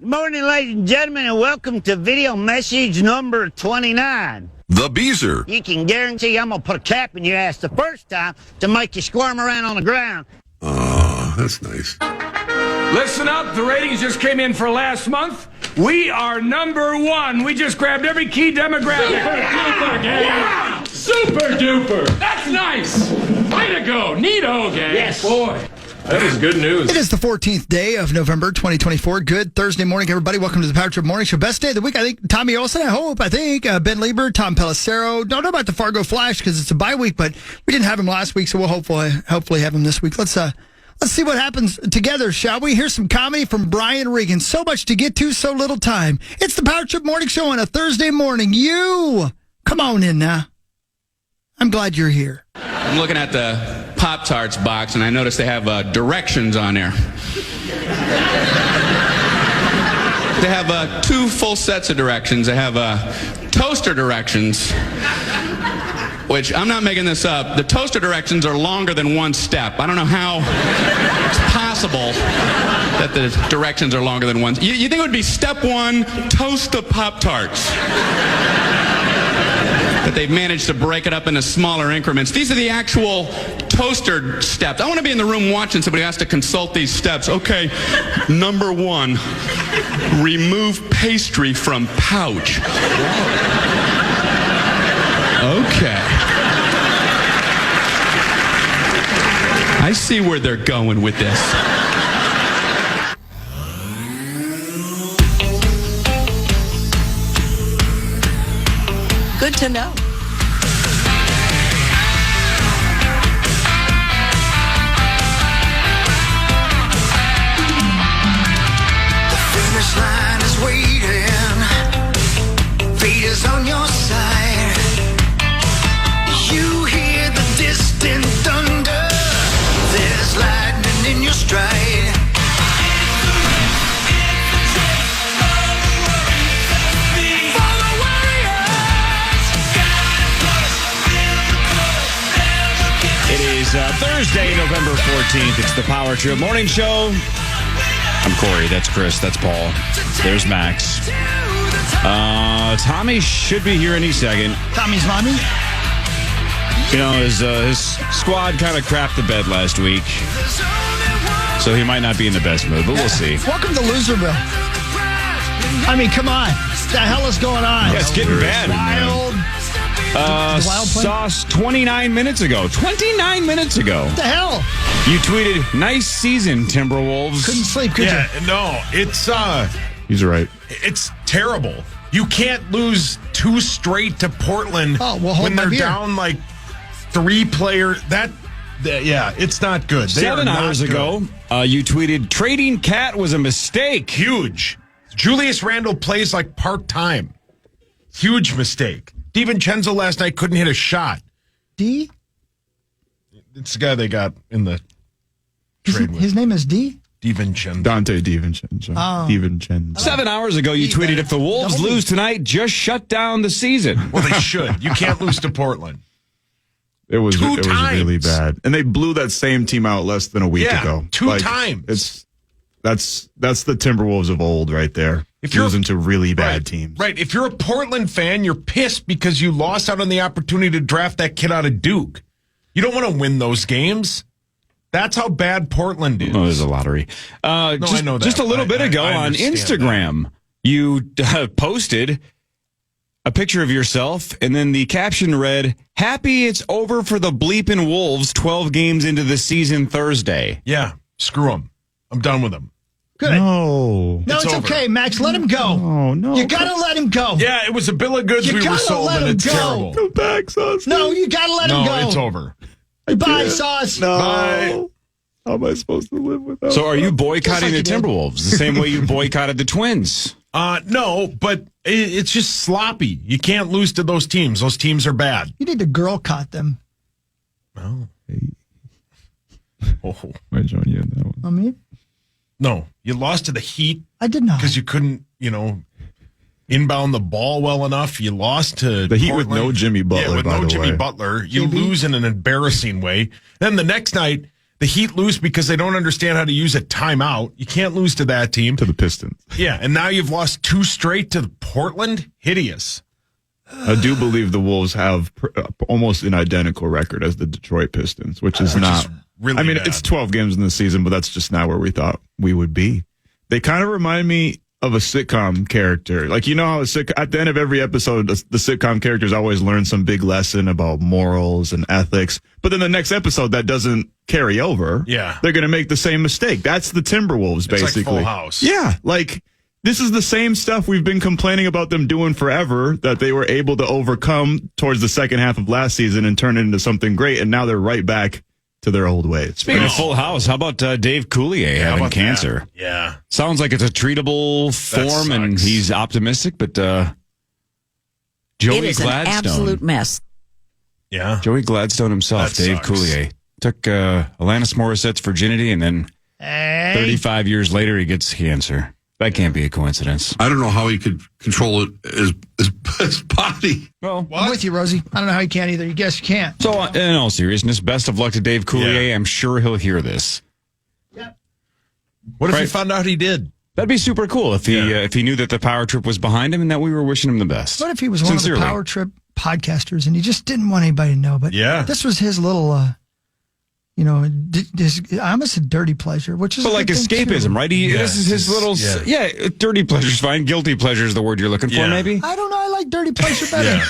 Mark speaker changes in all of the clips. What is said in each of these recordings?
Speaker 1: Morning, ladies and gentlemen, and welcome to video message number 29.
Speaker 2: The Beezer.
Speaker 1: You can guarantee I'm going to put a cap in your ass the first time to make you squirm around on the ground.
Speaker 2: Oh, that's nice.
Speaker 3: Listen up, the ratings just came in for last month. We are number one. We just grabbed every key demographic.
Speaker 4: Super duper, gang. Yeah. Super duper.
Speaker 3: That's nice.
Speaker 4: Way to go. Neato, gang.
Speaker 3: Yes.
Speaker 4: Boy, that is good news.
Speaker 5: It is the 14th day of November 2024. Good Thursday morning, everybody. Welcome to the Power Trip Morning Show. Best day of the week, I think. Tommy Olson, I think. Ben Lieber, Tom Pelissero. Don't know about the Fargo Flash because it's a bye week, but we didn't have him last week, so we'll hopefully have him this week. Let's see what happens together, shall we? Here's some comedy from Brian Regan. So much to get to, so little time. It's the Power Trip Morning Show on a Thursday morning. You, come on in now. I'm glad you're here.
Speaker 6: I'm looking at the Pop-Tarts box, and I noticed they have directions on there. They have two full sets of directions. They have toaster directions, which I'm not making this up. The toaster directions are longer than one step. I don't know how it's possible that the directions are longer than one. You think it would be step one, toast the Pop-Tarts. But they've managed to break it up into smaller increments. These are the actual toaster steps. I want to be in the room watching somebody who has to consult these steps. Okay, number one, remove pastry from pouch. Okay. I see where they're going with this.
Speaker 7: Good to know.
Speaker 8: The finish line is waiting. Fate is on your side. You hear the distant thunder. There's lightning in your stride.
Speaker 9: Thursday, November 14th. It's the Power Trip Morning Show. I'm Corey. That's Chris. That's Paul. There's Max. Tommy should be here any second.
Speaker 5: Tommy's mommy?
Speaker 9: You know, his squad kind of crapped the bed last week, so he might not be in the best mood, but we'll see.
Speaker 5: Welcome to Loserville. I mean, come on. What the hell is going on?
Speaker 9: Yeah, it's getting bad.
Speaker 5: Wild.
Speaker 9: Sauce 29 minutes ago. 29 minutes ago.
Speaker 5: What the hell?
Speaker 9: You tweeted, nice season, Timberwolves.
Speaker 5: Couldn't sleep, could you?
Speaker 10: No, it's
Speaker 9: He's right.
Speaker 10: It's terrible. You can't lose two straight to Portland when they're down like three players. Yeah, it's not good.
Speaker 9: 7 hours ago, you tweeted, trading Cat was a mistake.
Speaker 10: Huge. Julius Randle plays like part-time. Huge mistake. DiVincenzo last night couldn't hit a shot.
Speaker 5: D?
Speaker 10: It's the guy they got in the trade with.
Speaker 5: His name is D?
Speaker 10: DiVincenzo.
Speaker 11: Dante DiVincenzo.
Speaker 5: Oh.
Speaker 11: DiVincenzo.
Speaker 9: 7 hours ago, you tweeted, if the Wolves lose tonight, just shut down the season.
Speaker 10: Well, they should. You can't lose to Portland.
Speaker 11: It was
Speaker 10: Two times.
Speaker 11: really bad. And they blew that same team out less than a week ago.
Speaker 10: Two times.
Speaker 11: That's the Timberwolves of old right there. If you're losing to really bad teams.
Speaker 10: Right. If you're a Portland fan, you're pissed because you lost out on the opportunity to draft that kid out of Duke. You don't want to win those games. That's how bad Portland is.
Speaker 9: Oh, there's a lottery.
Speaker 10: I know that.
Speaker 9: Just a little bit ago on Instagram, you posted a picture of yourself, and then the caption read, happy it's over for the bleeping Wolves 12 games into the season Thursday.
Speaker 10: Yeah, screw them. I'm done with them.
Speaker 5: Good.
Speaker 11: No,
Speaker 5: it's okay, Max. Let him go.
Speaker 11: Oh, no.
Speaker 5: You got to let him go.
Speaker 10: Yeah, it was a bill of goods we were sold, and it's terrible.
Speaker 11: Come back, Sauce.
Speaker 5: No, you got to let him go.
Speaker 10: No, it's over.
Speaker 5: Bye, Sauce.
Speaker 11: No.
Speaker 10: Bye.
Speaker 11: How am I supposed to live without
Speaker 9: So are you boycotting the
Speaker 5: you did.
Speaker 9: Timberwolves the same way you boycotted the Twins?
Speaker 10: No, but it's just sloppy. You can't lose to those teams. Those teams are bad.
Speaker 5: You need to girl caught them.
Speaker 10: Oh.
Speaker 11: I join you in that one.
Speaker 5: I mean?
Speaker 10: No, you lost to the Heat.
Speaker 5: I did not.
Speaker 10: Because you couldn't, inbound the ball well enough. You lost to
Speaker 11: the Heat
Speaker 10: Portland.
Speaker 11: with no Jimmy Butler.
Speaker 10: Yeah, with
Speaker 11: by
Speaker 10: no
Speaker 11: the
Speaker 10: Jimmy
Speaker 11: way.
Speaker 10: Butler. You lose in an embarrassing way. Then the next night, The Heat lose because they don't understand how to use a timeout. You can't lose to that team.
Speaker 11: To the Pistons.
Speaker 10: Yeah, and now you've lost 2 straight to Portland? Hideous.
Speaker 11: I do believe the Wolves have almost an identical record as the Detroit Pistons, which is not
Speaker 10: really
Speaker 11: I mean,
Speaker 10: bad.
Speaker 11: it's 12 games in the season, but that's just not where we thought we would be. They kind of remind me of a sitcom character. Like, you know how at the end of every episode, the sitcom characters always learn some big lesson about morals and ethics. But then the next episode, that doesn't carry over.
Speaker 10: Yeah.
Speaker 11: They're going to make the same mistake. That's the Timberwolves, basically.
Speaker 10: It's like Full House.
Speaker 11: Yeah. Like, this is the same stuff we've been complaining about them doing forever, that they were able to overcome towards the second half of last season and turn it into something great. And now they're right back to their old ways.
Speaker 9: Speaking of Full House, how about Dave Coulier having cancer?
Speaker 10: That? Yeah.
Speaker 9: Sounds like it's a treatable form, and he's optimistic, but Joey
Speaker 7: It is
Speaker 9: Gladstone.
Speaker 7: an absolute mess.
Speaker 10: Yeah.
Speaker 9: Joey Gladstone himself,
Speaker 10: That
Speaker 9: Dave
Speaker 10: sucks.
Speaker 9: Coulier, took Alanis Morissette's virginity, and then 35 years later, he gets cancer. That can't be a coincidence.
Speaker 2: I don't know how he could control it his body.
Speaker 9: Well,
Speaker 5: I'm with you, Rosie. I don't know how you can't either. You guess you can't.
Speaker 9: So, in all seriousness, best of luck to Dave Coulier.
Speaker 10: Yeah.
Speaker 9: I'm sure he'll hear this.
Speaker 10: What if
Speaker 9: Right.
Speaker 10: he found out he did?
Speaker 9: That'd be super cool if he knew that the power trip was behind him and that we were wishing him the best.
Speaker 5: What if he was one
Speaker 9: Sincerely.
Speaker 5: of the Power Trip podcasters and he just didn't want anybody to know? But
Speaker 10: Yeah.
Speaker 5: this was his little, I almost said dirty pleasure, which is
Speaker 9: But
Speaker 5: a
Speaker 9: like
Speaker 5: good thing,
Speaker 9: escapism,
Speaker 5: too.
Speaker 9: right? This is his little, dirty pleasure's fine. Guilty pleasure is the word you're looking for,
Speaker 10: Yeah.
Speaker 9: maybe?
Speaker 5: I don't know. I like dirty pleasure better.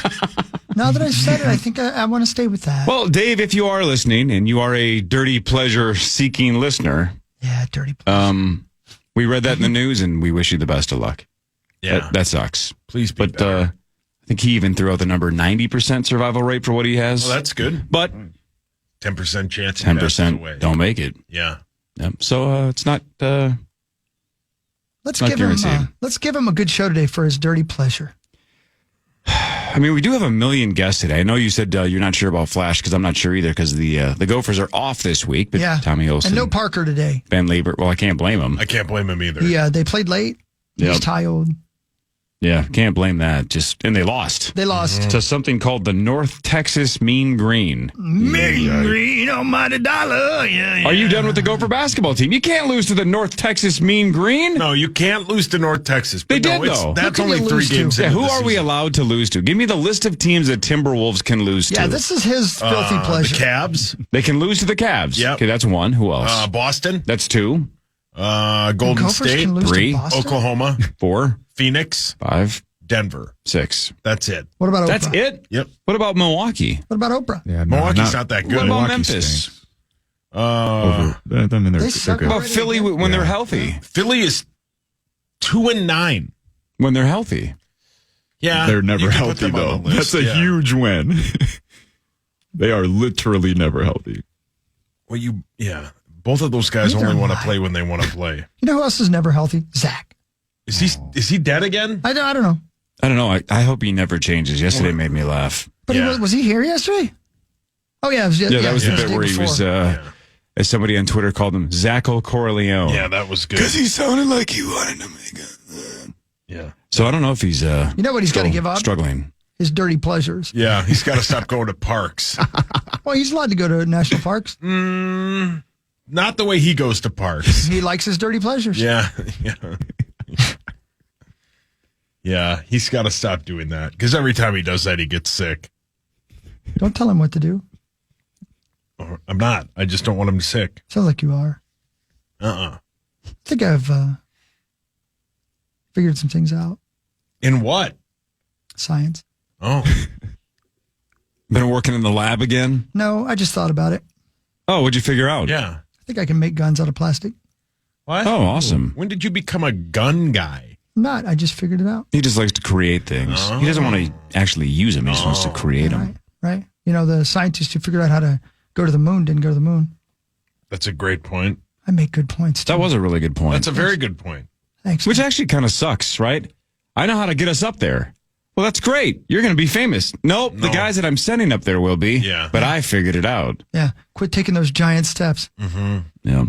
Speaker 5: Now that I've said it, I think I want to stay with that.
Speaker 9: Well, Dave, if you are listening and you are a dirty pleasure seeking listener,
Speaker 5: yeah, dirty pleasure.
Speaker 9: we read that in the news and we wish you the best of luck.
Speaker 10: Yeah.
Speaker 9: That sucks.
Speaker 10: Please be
Speaker 9: But
Speaker 10: better.
Speaker 9: I think he even threw out the number 90% survival rate for what he has.
Speaker 10: Well, that's good.
Speaker 9: But
Speaker 10: 10% chance he passes
Speaker 9: 10%
Speaker 10: away.
Speaker 9: don't make it.
Speaker 10: Yeah.
Speaker 9: Yep. So it's not.
Speaker 5: let's
Speaker 9: not
Speaker 5: give him.
Speaker 9: guaranteed.
Speaker 5: Let's give him a good show today for his dirty pleasure.
Speaker 9: I mean, we do have a million guests today. I know you said you're not sure about Flash because I'm not sure either because the Gophers are off this week. But
Speaker 5: Yeah,
Speaker 9: Tommy Olson
Speaker 5: and no Parker today.
Speaker 9: Ben Lieber. Well, I can't blame him.
Speaker 10: I can't blame him either.
Speaker 5: Yeah, they played late. He's
Speaker 9: Yep.
Speaker 5: tired.
Speaker 9: Yeah, can't blame that. And they lost.
Speaker 5: They lost.
Speaker 9: To something called the North Texas Mean Green.
Speaker 5: Mean green almighty dollar. Yeah.
Speaker 9: Are you done with the Gopher basketball team? You can't lose to the North Texas Mean Green.
Speaker 10: No, you can't lose to North Texas.
Speaker 9: They
Speaker 10: But no,
Speaker 9: did,
Speaker 10: it's-
Speaker 9: though.
Speaker 10: That's
Speaker 5: Who can
Speaker 10: only
Speaker 5: you
Speaker 10: 3
Speaker 5: lose to?
Speaker 10: games
Speaker 9: Yeah,
Speaker 10: into
Speaker 9: who
Speaker 10: the
Speaker 9: are we
Speaker 10: season.
Speaker 9: allowed to lose to? Give me the list of teams that Timberwolves can lose
Speaker 5: Yeah,
Speaker 9: to.
Speaker 5: this is his filthy
Speaker 10: The
Speaker 5: pleasure.
Speaker 10: Cavs,
Speaker 9: They can lose to the Cavs.
Speaker 10: Yep.
Speaker 9: Okay, that's one. Who else?
Speaker 10: Boston,
Speaker 9: That's two,
Speaker 10: Golden
Speaker 5: Gophers
Speaker 10: State,
Speaker 5: can lose to
Speaker 9: 3,
Speaker 5: Boston?
Speaker 10: Oklahoma,
Speaker 9: 4,
Speaker 10: Phoenix,
Speaker 9: 5,
Speaker 10: Denver.
Speaker 9: 6.
Speaker 10: That's it.
Speaker 5: What about Oprah?
Speaker 9: That's it?
Speaker 10: Yep.
Speaker 9: What about Milwaukee?
Speaker 5: What about Oprah?
Speaker 11: Yeah, no,
Speaker 10: Milwaukee's not that good.
Speaker 9: What about
Speaker 11: Milwaukee
Speaker 9: Memphis?
Speaker 11: stinks. I mean,
Speaker 5: They
Speaker 11: they're
Speaker 5: suck
Speaker 11: good.
Speaker 9: What about Philly when they're
Speaker 11: Yeah.
Speaker 9: healthy?
Speaker 10: Philly is 2-9.
Speaker 9: When they're healthy.
Speaker 10: Yeah,
Speaker 11: They're
Speaker 10: you
Speaker 11: never
Speaker 10: can put
Speaker 11: healthy,
Speaker 10: them on
Speaker 11: though.
Speaker 10: the list,
Speaker 11: That's a
Speaker 10: yeah.
Speaker 11: huge win. They are literally never healthy.
Speaker 10: Well, both of those guys
Speaker 5: Neither
Speaker 10: only want to
Speaker 5: am I.
Speaker 10: play when they want to play.
Speaker 5: You know who else is never healthy? Zach.
Speaker 10: Is he dead again?
Speaker 5: I don't know.
Speaker 9: I don't know. I hope he never changes. Yesterday made me laugh.
Speaker 5: But
Speaker 10: Yeah.
Speaker 5: was he here yesterday? Oh, yeah. It was,
Speaker 9: Yeah, that was the
Speaker 5: day
Speaker 9: bit where he
Speaker 5: before.
Speaker 9: was, as somebody on Twitter called him, Zacho Corleone.
Speaker 10: Yeah, that was good.
Speaker 11: he sounded like he wanted to make it.
Speaker 10: Yeah,
Speaker 9: So I don't know if he's
Speaker 5: You know what he's got to
Speaker 9: still
Speaker 5: give up?
Speaker 9: struggling.
Speaker 5: His dirty pleasures.
Speaker 10: yeah. He's got to stop going to parks.
Speaker 5: Well, he's allowed to go to national parks.
Speaker 10: Not the way he goes to parks.
Speaker 5: He likes his dirty pleasures.
Speaker 10: Yeah, yeah. He's got to stop doing that because every time he does that, he gets sick.
Speaker 5: Don't tell him what to do.
Speaker 10: I'm not. I just don't want him sick.
Speaker 5: Sounds like you are. I think I've figured some things out.
Speaker 10: In what?
Speaker 5: Science.
Speaker 10: Oh,
Speaker 9: Been working in the lab again?
Speaker 5: No, I just thought about it.
Speaker 9: Oh, what'd you figure out?
Speaker 10: yeah.
Speaker 5: I think I can make guns out of plastic.
Speaker 10: What?
Speaker 9: Oh, awesome.
Speaker 10: When did you become a gun guy?
Speaker 5: I'm not. I just figured it out.
Speaker 9: He just likes to create things. He doesn't want to actually use them. He just wants to create them.
Speaker 5: Right. You know, the scientists who figured out how to go to the moon didn't go to the moon.
Speaker 10: That's a great point.
Speaker 5: I make good points, too.
Speaker 9: That was a really good point.
Speaker 10: That's a very good point.
Speaker 5: Thanks.
Speaker 9: Which actually kind of sucks, right? I know how to get us up there. Well, that's great. You're going to be famous. Nope, the
Speaker 10: No.
Speaker 9: guys that I'm sending up there will be.
Speaker 10: Yeah.
Speaker 9: But I figured it out.
Speaker 5: Yeah. Quit taking those giant steps.
Speaker 9: Yeah.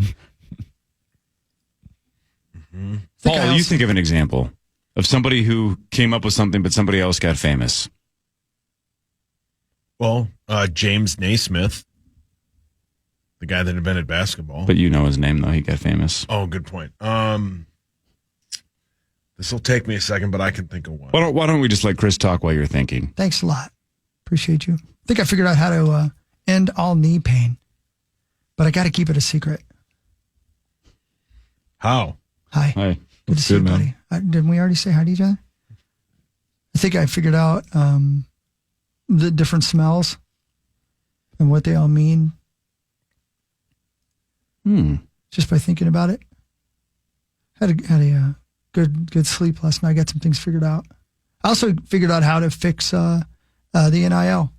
Speaker 9: Paul,
Speaker 5: I
Speaker 9: you
Speaker 5: also-
Speaker 9: think of an example of somebody who came up with something, but somebody else got famous.
Speaker 10: Well, James Naismith. The guy that invented basketball.
Speaker 9: But you know his name, though. He got famous.
Speaker 10: Oh, good point. This will take me a second, but I can think of one.
Speaker 9: Why don't we just let Chris talk while you're thinking?
Speaker 5: Thanks a lot. Appreciate you. I think I figured out how to end all knee pain, but I got to keep it a secret.
Speaker 10: How?
Speaker 5: Hi.
Speaker 9: Hi.
Speaker 5: Good to see you, buddy. Didn't we already say hi to each other? I think I figured out the different smells and what they all mean. Just by thinking about it. Had a good sleep last night. Got some things figured out. I also figured out how to fix the NIL.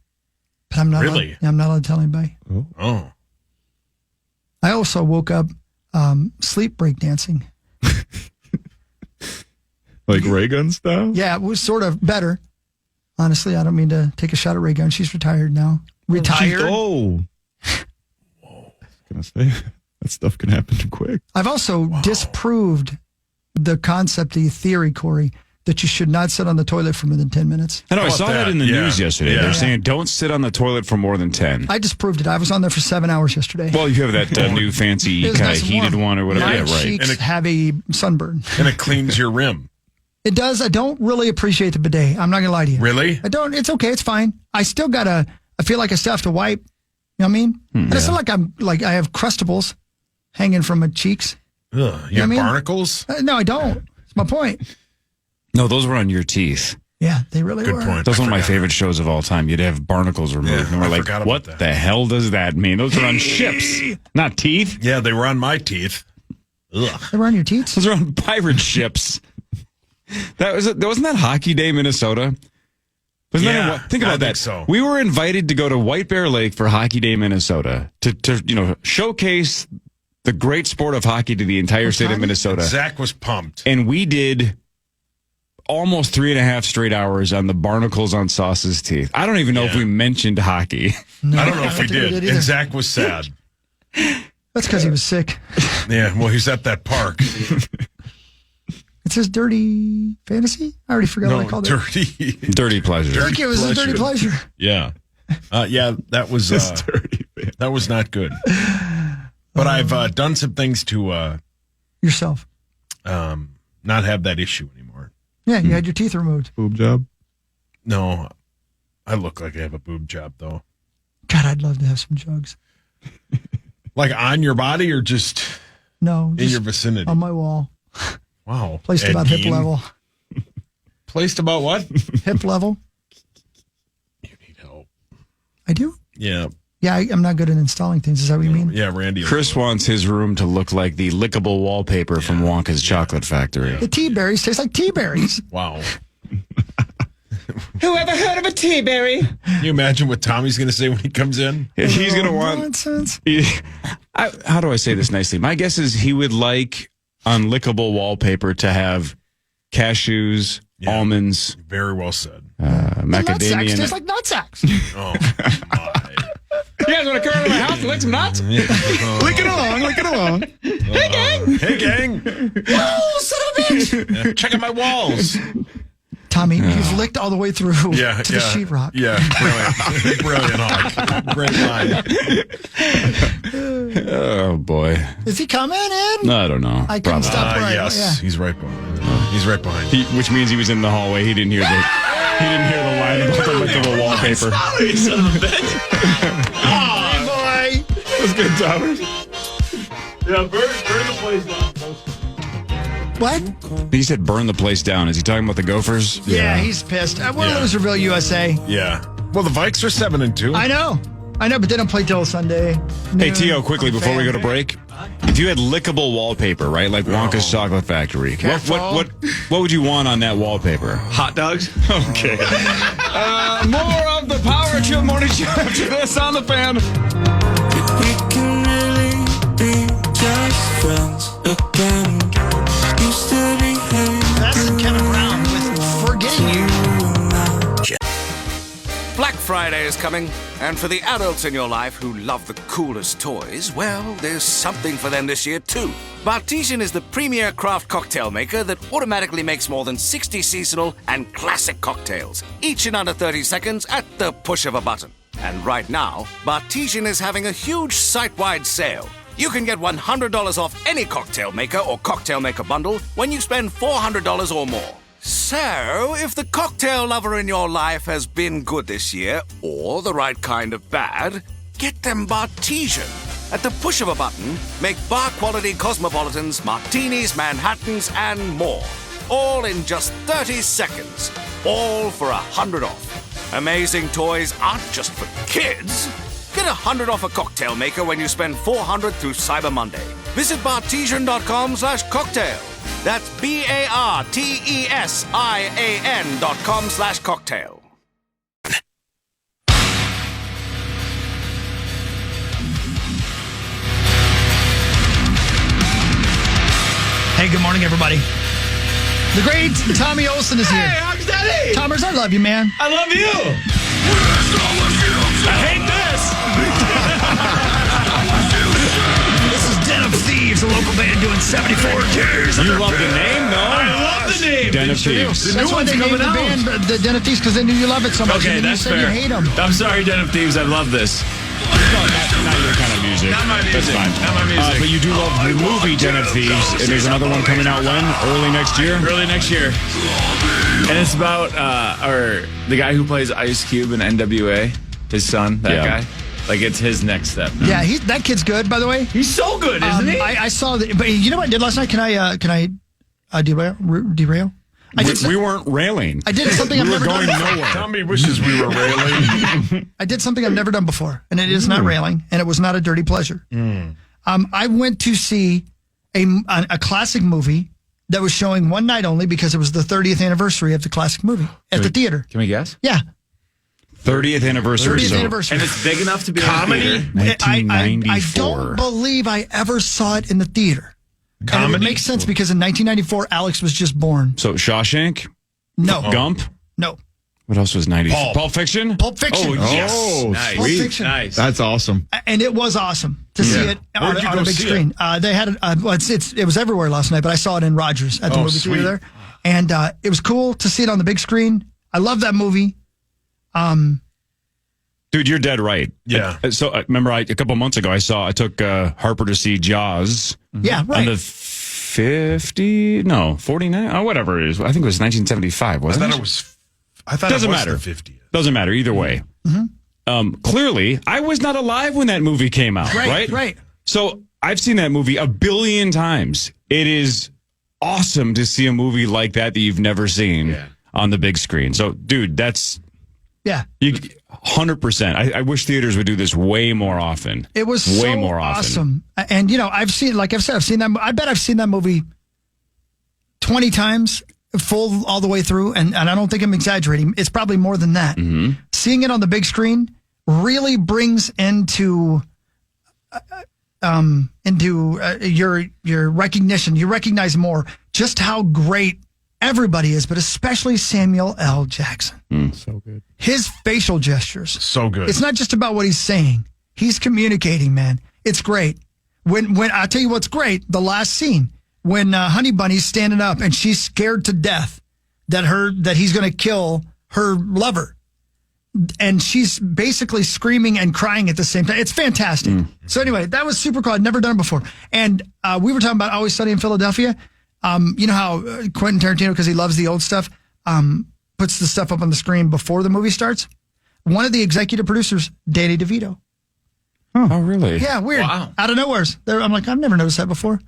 Speaker 5: But I'm not
Speaker 10: really.
Speaker 5: I'm not allowed to tell anybody.
Speaker 10: Oh.
Speaker 5: I also woke up sleep breakdancing.
Speaker 11: Like ray gun style?
Speaker 5: Yeah, it was sort of better. Honestly, I don't mean to take a shot at Ray Gun. She's retired now. Retired?
Speaker 11: Oh. Whoa. I was gonna say, that stuff can happen quick.
Speaker 5: I've also disproved the concept, the theory, Corey, that you should not sit on the toilet for more than 10 minutes.
Speaker 9: I know, I saw that in the news yesterday.
Speaker 10: Yeah.
Speaker 9: They're saying don't sit on the toilet for more than 10.
Speaker 5: I disproved it. I was on there for 7 hours yesterday.
Speaker 9: Well, you have that new fancy
Speaker 5: It was
Speaker 9: kind
Speaker 5: nice
Speaker 9: of
Speaker 5: and
Speaker 9: heated
Speaker 5: warm.
Speaker 9: one or whatever.
Speaker 5: My
Speaker 9: Yeah, right.
Speaker 5: cheeks have a sunburn.
Speaker 10: And it cleans your rim.
Speaker 5: It does. I don't really appreciate the bidet. I'm not going to lie to you.
Speaker 10: Really?
Speaker 5: I don't. It's okay. It's fine. I still got to, I feel like I still have to wipe. You know what I mean? And it's not like I have crustables hanging from my cheeks.
Speaker 10: Ugh, you have
Speaker 5: know what I mean?
Speaker 10: barnacles?
Speaker 5: No, I don't. That's my point.
Speaker 9: No, those were on your teeth.
Speaker 5: Yeah, they really
Speaker 10: Good
Speaker 5: were.
Speaker 10: point.
Speaker 9: That's one of my favorite shows of all time. You'd have barnacles removed.
Speaker 10: Yeah,
Speaker 9: and we're
Speaker 10: I
Speaker 9: like,
Speaker 10: forgot about
Speaker 9: what
Speaker 10: that.
Speaker 9: the hell does that mean? Those are on ships, not teeth.
Speaker 10: Yeah, they were on my teeth. Ugh.
Speaker 5: They were on your teeth?
Speaker 9: Those are on pirate ships. Wasn't that Hockey Day, Minnesota? Think about that.
Speaker 10: think so.
Speaker 9: We were invited to go to White Bear Lake for Hockey Day, Minnesota, to showcase the great sport of hockey to the entire state of Minnesota.
Speaker 10: Zach was pumped.
Speaker 9: And we did almost 3.5 straight hours on the barnacles on Sauce's teeth. I don't even know if we mentioned hockey.
Speaker 5: No,
Speaker 10: I don't know if we
Speaker 5: think we
Speaker 10: did.
Speaker 5: either.
Speaker 10: And Zach was sad.
Speaker 5: That's because he was sick.
Speaker 10: Yeah, well, he's at that park.
Speaker 5: It says dirty fantasy? I already forgot what I called
Speaker 10: dirty.
Speaker 9: Dirty pleasure.
Speaker 5: it. Thank you. It was a dirty pleasure.
Speaker 10: Yeah. Yeah, that was
Speaker 11: Dirty, man.
Speaker 10: that was not good. But I've done some things to
Speaker 5: Yourself.
Speaker 10: not have that issue anymore.
Speaker 5: Yeah, you had your teeth removed.
Speaker 11: Boob job?
Speaker 10: No, I look like I have a boob job, though.
Speaker 5: God, I'd love to have some jugs.
Speaker 10: Like on your body or just
Speaker 5: No,
Speaker 10: in
Speaker 5: just
Speaker 10: your vicinity?
Speaker 5: on my wall.
Speaker 10: Wow.
Speaker 5: Placed
Speaker 10: Ed
Speaker 5: about hip
Speaker 10: Gein.
Speaker 5: level.
Speaker 10: Placed about what?
Speaker 5: Hip level.
Speaker 10: You need help.
Speaker 5: I do?
Speaker 10: Yeah.
Speaker 5: Yeah, I'm not good at installing things. Is that what you mean?
Speaker 10: Yeah, Randy.
Speaker 9: Chris wants his room to look like the lickable wallpaper from Wonka's Chocolate Factory.
Speaker 5: The tea berries taste like tea berries.
Speaker 10: Wow.
Speaker 9: Who ever heard of a tea berry?
Speaker 10: Can you imagine what Tommy's going to say when he comes in?
Speaker 9: He's going to want...
Speaker 5: Nonsense.
Speaker 9: How do I say this nicely? My guess is he would like on lickable wallpaper to have cashews, almonds,
Speaker 10: Very well said.
Speaker 5: Nut sacks
Speaker 9: macadamia.
Speaker 5: taste like nut sacks.
Speaker 10: Oh, my.
Speaker 9: You guys want to come over to my house and lick some nuts?
Speaker 11: Lick it along, lick it along.
Speaker 10: Hey, gang.
Speaker 5: Oh, son of a bitch.
Speaker 10: Yeah, check out my walls.
Speaker 5: Tommy, you've licked all the way through to the sheetrock.
Speaker 10: Yeah, brilliant. Brilliant, Hawk. Great line.
Speaker 9: Oh, boy.
Speaker 5: Is he coming in?
Speaker 9: I don't know.
Speaker 5: I couldn't stop right.
Speaker 10: Yes,
Speaker 5: Yeah.
Speaker 10: he's right behind. He's right behind.
Speaker 9: Which means he was in the hallway. He didn't hear the line about the lickable wallpaper.
Speaker 4: Sorry, son of a bitch.
Speaker 5: Hey, boy.
Speaker 11: That's good, Tommy.
Speaker 4: Yeah, burn the place down.
Speaker 5: What?
Speaker 9: He said burn the place down. Is he talking about the Gophers?
Speaker 5: Yeah, he's pissed. We're Loserville, USA.
Speaker 10: Yeah. Well, the Vikes are 7-2.
Speaker 5: I know, but they don't play till Sunday.
Speaker 9: Hey,
Speaker 5: noon
Speaker 9: Tio, quickly
Speaker 5: on
Speaker 9: before we go
Speaker 5: Fan.
Speaker 9: to break, if you had lickable wallpaper, right, like Wonka's Chocolate Factory, what would you want on that wallpaper?
Speaker 4: Hot dogs?
Speaker 9: Okay. More of the Power Trip Morning Show after this on the Fan.
Speaker 8: We can really be just friends again. Used to be
Speaker 5: That's Kevin Brown with Forgetting You.
Speaker 12: Black Friday is coming, and for the adults in your life who love the coolest toys, well, there's something for them this year too. Bartesian is the premier craft cocktail maker that automatically makes more than 60 seasonal and classic cocktails, each in under 30 seconds at the push of a button. And right now, Bartesian is having a huge site-wide sale. You can get $100 off any cocktail maker or cocktail maker bundle when you spend $400 or more. So, if the cocktail lover in your life has been good this year, or the right kind of bad, get them Bartesian. At the push of a button, make bar-quality cosmopolitans, martinis, Manhattans, and more. All in just 30 seconds. All for $100 off. Amazing toys aren't just for kids. Get $100 off a cocktail maker when you spend $400 through Cyber Monday. Visit bartesian.com/cocktail. That's BARTESIAN.com/cocktail.
Speaker 5: Hey, good morning, everybody. The great Tommy Olson is here.
Speaker 4: Hey, how's that?
Speaker 5: Thomas, I love you, man.
Speaker 4: I love you. I hate this.
Speaker 5: This is Den of Thieves, a local band doing 74 years.
Speaker 9: You love the name, though?
Speaker 4: I love the name.
Speaker 9: Den of Thieves.
Speaker 4: The
Speaker 5: That's
Speaker 4: new
Speaker 5: why
Speaker 4: one's
Speaker 5: they named
Speaker 4: coming
Speaker 5: the
Speaker 4: out.
Speaker 5: band the Den of Thieves, because they knew you love it so much.
Speaker 4: Okay,
Speaker 5: and then
Speaker 4: that's
Speaker 5: you said
Speaker 4: fair.
Speaker 5: you hate them.
Speaker 4: I'm sorry, Den of Thieves. I love this.
Speaker 9: Not your kind of music.
Speaker 4: Not my music.
Speaker 9: That's fine.
Speaker 4: Not my music.
Speaker 9: But you do love the movie Den of Thieves, and there's another one coming out when? Early next year?
Speaker 4: Early next year. And it's about the guy who plays Ice Cube in NWA, his son, that guy. Like, it's his next step.
Speaker 5: Yeah, that kid's good, by the way.
Speaker 4: He's so good, isn't he?
Speaker 5: I saw that, but you know what I did last night? Can I derail?
Speaker 9: We weren't railing.
Speaker 5: I did something I've
Speaker 9: We were
Speaker 5: never
Speaker 9: going
Speaker 5: done before.
Speaker 9: nowhere.
Speaker 10: Tommy wishes we were railing.
Speaker 5: I did something I've never done before, and it is not railing, and it was not a dirty pleasure. I went to see a classic movie that was showing one night only because it was the 30th anniversary of the classic movie at the theater.
Speaker 4: Can we guess?
Speaker 5: Yeah.
Speaker 9: 30th anniversary.
Speaker 5: 30th anniversary.
Speaker 4: And it's big enough to be
Speaker 10: Comedy?
Speaker 4: in the theater?
Speaker 5: I don't believe I ever saw it in the theater. And it would
Speaker 10: Comedy?
Speaker 5: make sense because in 1994, Alex was just born.
Speaker 9: So Shawshank?
Speaker 5: No.
Speaker 9: Gump?
Speaker 5: No.
Speaker 9: What else was 90s? Pulp Fiction?
Speaker 5: Pulp Fiction.
Speaker 9: Oh, yes.
Speaker 11: Oh,
Speaker 4: Nice.
Speaker 5: Pulp
Speaker 11: sweet.
Speaker 5: Fiction.
Speaker 4: Nice.
Speaker 11: That's awesome.
Speaker 5: And it was awesome to see it on
Speaker 10: Where'd you
Speaker 5: a
Speaker 10: go
Speaker 5: big
Speaker 10: see
Speaker 5: screen. They had it was everywhere last night, but I saw it in Rogers at the movie
Speaker 10: sweet.
Speaker 5: theater there. And it was cool to see it on the big screen. I love that movie.
Speaker 9: Dude, you're dead right.
Speaker 10: Yeah.
Speaker 9: So remember, a couple months ago, I took Harper to see Jaws.
Speaker 5: Yeah, right.
Speaker 9: On the 49, oh, whatever it is. I think it was 1975, wasn't it?
Speaker 10: I thought
Speaker 9: Doesn't
Speaker 10: it was
Speaker 9: matter.
Speaker 10: the 50th.
Speaker 9: Doesn't matter either way. Clearly, I was not alive when that movie came out, right?
Speaker 5: Right.
Speaker 9: So I've seen that movie a billion times. It is awesome to see a movie like that you've never seen on the big screen. So, dude, that's...
Speaker 5: Yeah.
Speaker 9: 100%. I wish theaters would do this way more often.
Speaker 5: It was
Speaker 9: way
Speaker 5: so
Speaker 9: more often.
Speaker 5: awesome. And, I've seen that. I bet I've seen that movie 20 times full all the way through. And I don't think I'm exaggerating. It's probably more than that.
Speaker 9: Mm-hmm.
Speaker 5: Seeing it on the big screen really brings into your recognition. You recognize more just how great everybody is, but especially Samuel L. Jackson.
Speaker 11: So good.
Speaker 5: His facial gestures.
Speaker 10: So good.
Speaker 5: It's not just about what he's saying. He's communicating, man. It's great. When I'll tell you what's great, the last scene, when Honey Bunny's standing up and she's scared to death that he's going to kill her lover. And she's basically screaming and crying at the same time. It's fantastic. So anyway, that was super cool. I'd never done it before. And we were talking about Always Sunny in Philadelphia. You know how Quentin Tarantino, because he loves the old stuff, puts the stuff up on the screen before the movie starts? One of the executive producers, Danny DeVito.
Speaker 9: Oh, really?
Speaker 5: Yeah, weird.
Speaker 4: Wow.
Speaker 5: Out of nowhere. I'm like, I've never noticed that before.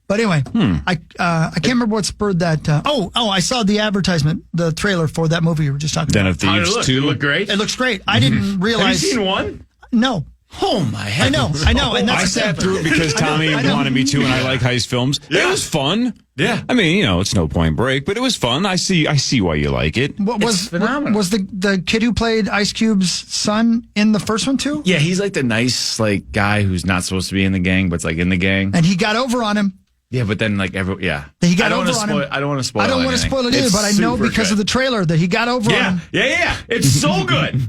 Speaker 5: But anyway, I can't remember what spurred that. I saw the advertisement, the trailer for that movie you were just talking
Speaker 9: Den
Speaker 5: about.
Speaker 9: of Thieves
Speaker 4: How did it look?
Speaker 9: 2.
Speaker 4: It looked great.
Speaker 5: It looks great. I didn't realize.
Speaker 4: Have you seen one?
Speaker 5: No.
Speaker 4: Oh, my head.
Speaker 5: I know. And that's
Speaker 9: I
Speaker 5: the
Speaker 9: sat
Speaker 5: sad
Speaker 9: through it
Speaker 5: part.
Speaker 9: because Tommy
Speaker 5: I know.
Speaker 9: wanted me to, and I like heist films.
Speaker 4: Yeah.
Speaker 9: It was fun.
Speaker 4: Yeah.
Speaker 9: I mean, it's no Point Break, but it was fun. I see why you like it.
Speaker 5: What was
Speaker 4: phenomenal.
Speaker 5: Was the kid who played Ice Cube's son in the first one too?
Speaker 4: Yeah, he's like the nice guy who's not supposed to be in the gang, but's like in the gang.
Speaker 5: And he got over on him.
Speaker 4: Yeah, but then
Speaker 5: He got
Speaker 4: I don't
Speaker 5: over
Speaker 4: wanna
Speaker 5: on him.
Speaker 4: I don't want to spoil.
Speaker 5: I don't want to
Speaker 4: anything.
Speaker 5: spoil it either,
Speaker 4: It's
Speaker 5: but I know
Speaker 4: super
Speaker 5: because
Speaker 4: good.
Speaker 5: of the trailer that he got over on him.
Speaker 4: Yeah. It's so good.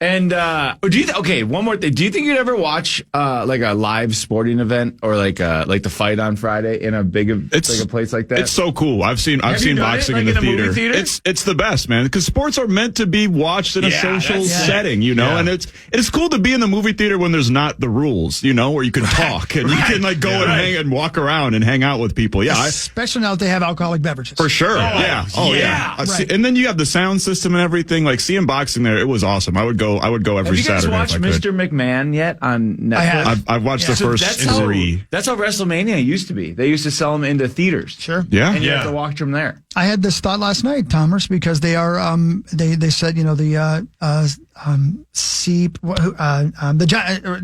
Speaker 4: And okay, one more thing. Do you think you'd ever watch like a live sporting event or like the fight on Friday in a a place like that?
Speaker 11: It's so cool. I've seen boxing in the theater. It's the best, man, because sports are meant to be watched in a social setting, you know. And it's cool to be in the movie theater when there's not the rules, you know, where you can talk and you can like go and hang and walk around and hang out with people. Yeah,
Speaker 5: especially now that they have alcoholic beverages.
Speaker 11: For sure.
Speaker 5: Right.
Speaker 11: And then you have the sound system and everything. Like seeing boxing there, it was awesome. I would go every Saturday.
Speaker 4: Have you guys watched Mr. McMahon yet on Netflix?
Speaker 5: I have.
Speaker 11: I've watched the first three.
Speaker 4: That's how WrestleMania used to be. They used to sell them into theaters.
Speaker 5: Sure.
Speaker 11: Yeah.
Speaker 4: And you have to watch them there.
Speaker 5: I had this thought last night, Thomas, because they are they said, you know, the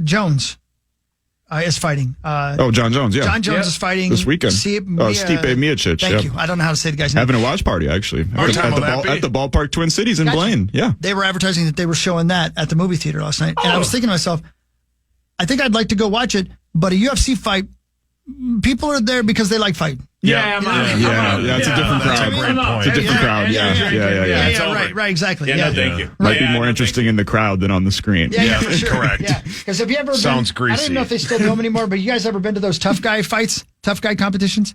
Speaker 5: Jones is fighting.
Speaker 11: John Jones, yeah.
Speaker 5: John Jones is fighting
Speaker 11: this weekend. Stipe Miocic.
Speaker 5: Thank you. I don't know how to say the guy's name.
Speaker 11: Having a watch party, actually. At the ballpark Twin Cities in Blaine. Yeah.
Speaker 5: They were advertising that they were showing that at the movie theater last night. And I was thinking to myself, I think I'd like to go watch it, but a UFC fight, people are there because they like fighting.
Speaker 11: Yeah, it's a different crowd. It's a different crowd.
Speaker 5: Yeah, right, exactly.
Speaker 4: No, thank you.
Speaker 11: Might be more interesting in the crowd than on the screen.
Speaker 5: Yeah, for sure.
Speaker 10: Correct.
Speaker 5: Yeah, because have you ever
Speaker 10: Sounds
Speaker 5: been,
Speaker 10: greasy.
Speaker 5: I don't know if they still do them anymore, but you guys ever been to those tough guy fights, tough guy competitions?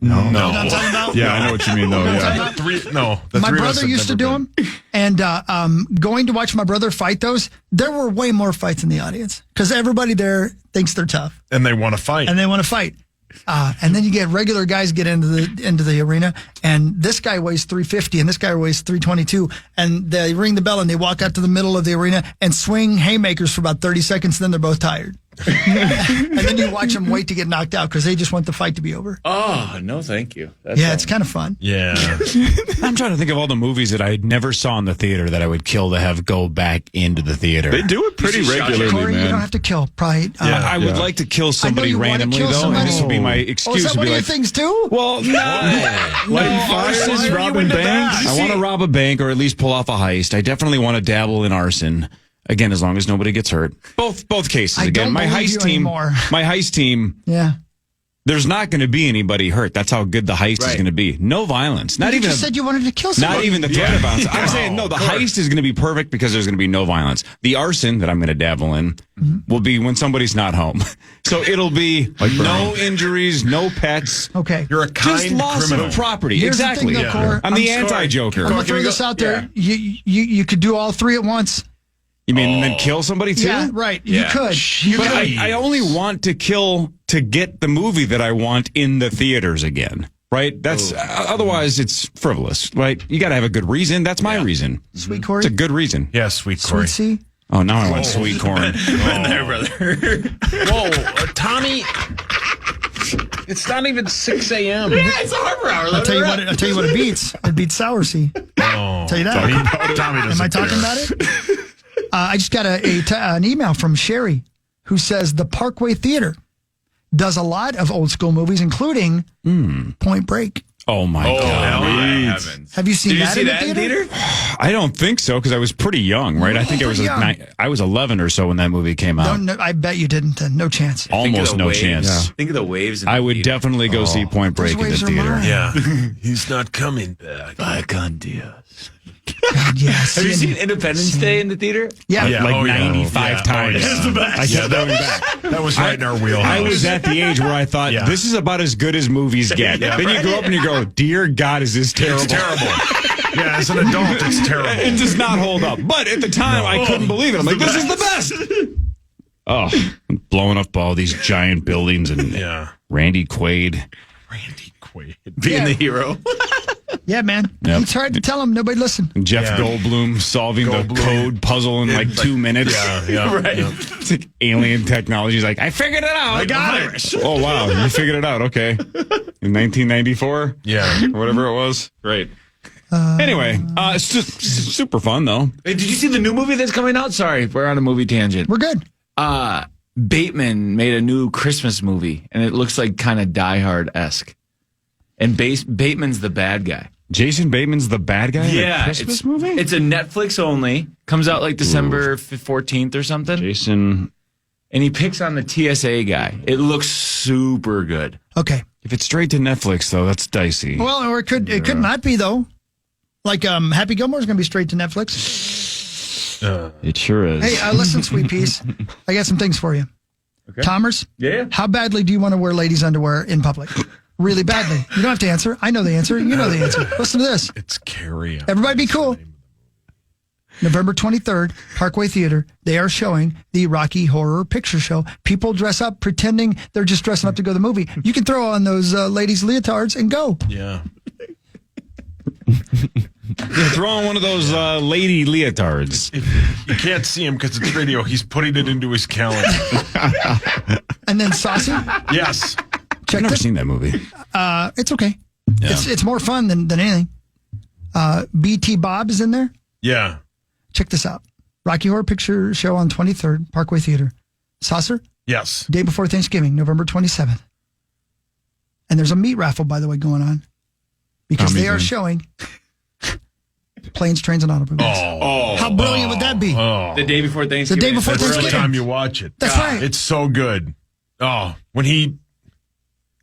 Speaker 11: No.
Speaker 5: You know what I'm talking about?
Speaker 11: Yeah, I know what you mean, though.
Speaker 5: My brother used to do them, and going to watch my brother fight those, there were way more fights in the audience because everybody there thinks they're tough.
Speaker 10: And they want to fight.
Speaker 5: And then you get regular guys get into the arena, and this guy weighs 350, and this guy weighs 322, and they ring the bell, and they walk out to the middle of the arena and swing haymakers for about 30 seconds, and then they're both tired. And then you watch them wait to get knocked out because they just want the fight to be over.
Speaker 4: Oh, no, thank you.
Speaker 5: It's kind of fun.
Speaker 10: Yeah.
Speaker 9: I'm trying to think of all the movies that I never saw in the theater that I would kill to have go back into the theater.
Speaker 11: They do it pretty regularly,
Speaker 5: Corey,
Speaker 11: man.
Speaker 5: you don't have to kill. Probably.
Speaker 9: I would like to kill somebody randomly, though, and this would be my excuse.
Speaker 5: Is that
Speaker 9: to
Speaker 5: one
Speaker 9: be
Speaker 5: of your
Speaker 9: like,
Speaker 5: things, too?
Speaker 9: well, arson, robbing banks. I want to rob a bank or at least pull off a heist. I definitely want to dabble in arson. Again, as long as nobody gets hurt. Both cases. Again, my heist team.
Speaker 5: Yeah.
Speaker 9: There's not going to be anybody hurt. That's how good the heist is going to be. No violence.
Speaker 5: You just said you wanted to kill somebody.
Speaker 9: Not even the threat of violence. I'm saying no. The heist is going to be perfect because there's going to be no violence. The arson that I'm going to dabble in will be when somebody's not home. So it'll be no injuries, no pets.
Speaker 5: Okay.
Speaker 10: You're a kind
Speaker 9: just loss
Speaker 10: criminal.
Speaker 9: of property.
Speaker 5: Here's
Speaker 9: exactly.
Speaker 5: The thing, though, Cor,
Speaker 9: I'm the anti-Joker.
Speaker 5: I'm going to throw this out there. You could do all three at once.
Speaker 9: You mean then kill somebody too?
Speaker 5: Yeah, right. You could.
Speaker 9: But I only want to kill to get the movie that I want in the theaters again. Right? That's otherwise it's frivolous. Right? You got to have a good reason. That's my reason.
Speaker 5: Sweet Corey.
Speaker 9: It's a good reason.
Speaker 10: Yeah, sweet Corey.
Speaker 5: Sweet C.
Speaker 9: Oh, now I want sweet corn.
Speaker 4: there, brother.
Speaker 10: Whoa, Tommy. It's not even 6 a.m.
Speaker 4: Yeah, it's a Harbor Hour.
Speaker 5: I'll tell you what it beats. It beats Sour C.
Speaker 10: Oh,
Speaker 5: Tell you that.
Speaker 10: Tommy
Speaker 5: Am I talking about it? I just got an email from Sherry who says the Parkway Theater does a lot of old school movies, including Point Break.
Speaker 9: Oh, my God.
Speaker 5: Have you seen that in the theater?
Speaker 9: I don't think so, because I was pretty young, right? I think I was 11 or so when that movie came out.
Speaker 5: No, I bet you didn't. No chance.
Speaker 9: Almost no chance.
Speaker 4: Yeah. Think of the waves.
Speaker 9: I would definitely go see Point Break in the theater.
Speaker 10: Yeah. He's not coming back.
Speaker 9: Bygone Diaz.
Speaker 5: God, yes.
Speaker 4: Have you seen Independence Day in the theater?
Speaker 5: Yeah.
Speaker 9: Like 95 times.
Speaker 10: It's the best.
Speaker 9: I kept going back.
Speaker 10: That was right in our wheelhouse.
Speaker 9: I was at the age where I thought, this is about as good as movies get. Then you grow up and you go, dear God, is this terrible?
Speaker 10: It's terrible. Yeah, as an adult, it's terrible.
Speaker 9: It does not hold up. But at the time, I couldn't believe it. I'm like, this is the best. Oh, blowing up all these giant buildings and Randy Quaid.
Speaker 4: Being the hero.
Speaker 5: Yeah, man.
Speaker 9: Yep.
Speaker 5: It's hard to tell him. Nobody listen.
Speaker 9: Jeff Goldblum solving the code puzzle in like 2 minutes.
Speaker 10: Yeah.
Speaker 4: Right.
Speaker 10: Yeah.
Speaker 9: It's like alien technology. He's like, I figured it out.
Speaker 10: I got it.
Speaker 9: Oh, wow. You figured it out. Okay. In 1994?
Speaker 10: Yeah.
Speaker 9: Whatever it was. Great. Anyway, it's just super fun, though.
Speaker 4: Hey, did you see the new movie that's coming out? Sorry, we're on a movie tangent.
Speaker 5: We're good.
Speaker 4: Bateman made a new Christmas movie, and it looks like kind of Die Hard-esque. And Bateman's the bad guy.
Speaker 9: Jason Bateman's the bad guy in a Christmas movie?
Speaker 4: It's a Netflix only. Comes out like December 14th or something.
Speaker 9: Jason.
Speaker 4: And he picks on the TSA guy. It looks super good.
Speaker 5: Okay.
Speaker 9: If it's straight to Netflix, though, that's dicey.
Speaker 5: Well, or it could not be, though. Like Happy Gilmore's going to be straight to Netflix.
Speaker 9: It sure is.
Speaker 5: Hey, listen, sweet peas. I got some things for you.
Speaker 4: Okay.
Speaker 5: Tomers?
Speaker 4: Yeah.
Speaker 5: How badly do you want to wear ladies' underwear in public? Really badly. You don't have to answer. I know the answer. You know the answer. Listen to this.
Speaker 10: It's Carrie.
Speaker 5: Everybody be cool. November 23rd, Parkway Theater. They are showing the Rocky Horror Picture Show. People dress up pretending they're just dressing up to go to the movie. You can throw on those ladies' leotards and go.
Speaker 10: Yeah.
Speaker 9: Yeah, throw on one of those lady leotards.
Speaker 10: If you can't see him because it's radio. He's putting it into his calendar.
Speaker 5: And then Saucy.
Speaker 10: Yes.
Speaker 9: I've never seen that movie.
Speaker 5: It's okay.
Speaker 9: Yeah.
Speaker 5: It's more fun than anything. BT Bob is in there.
Speaker 10: Yeah.
Speaker 5: Check this out. Rocky Horror Picture Show on 23rd, Parkway Theater. Saucer?
Speaker 10: Yes.
Speaker 5: Day before Thanksgiving, November 27th. And there's a meat raffle, by the way, going on. Because they are showing Planes, Trains, and Automobiles. How brilliant would that be?
Speaker 4: The day before Thanksgiving.
Speaker 5: The day before
Speaker 10: That's
Speaker 5: Thanksgiving.
Speaker 10: the time you watch it.
Speaker 5: That's right.
Speaker 10: It's so good. Oh, when he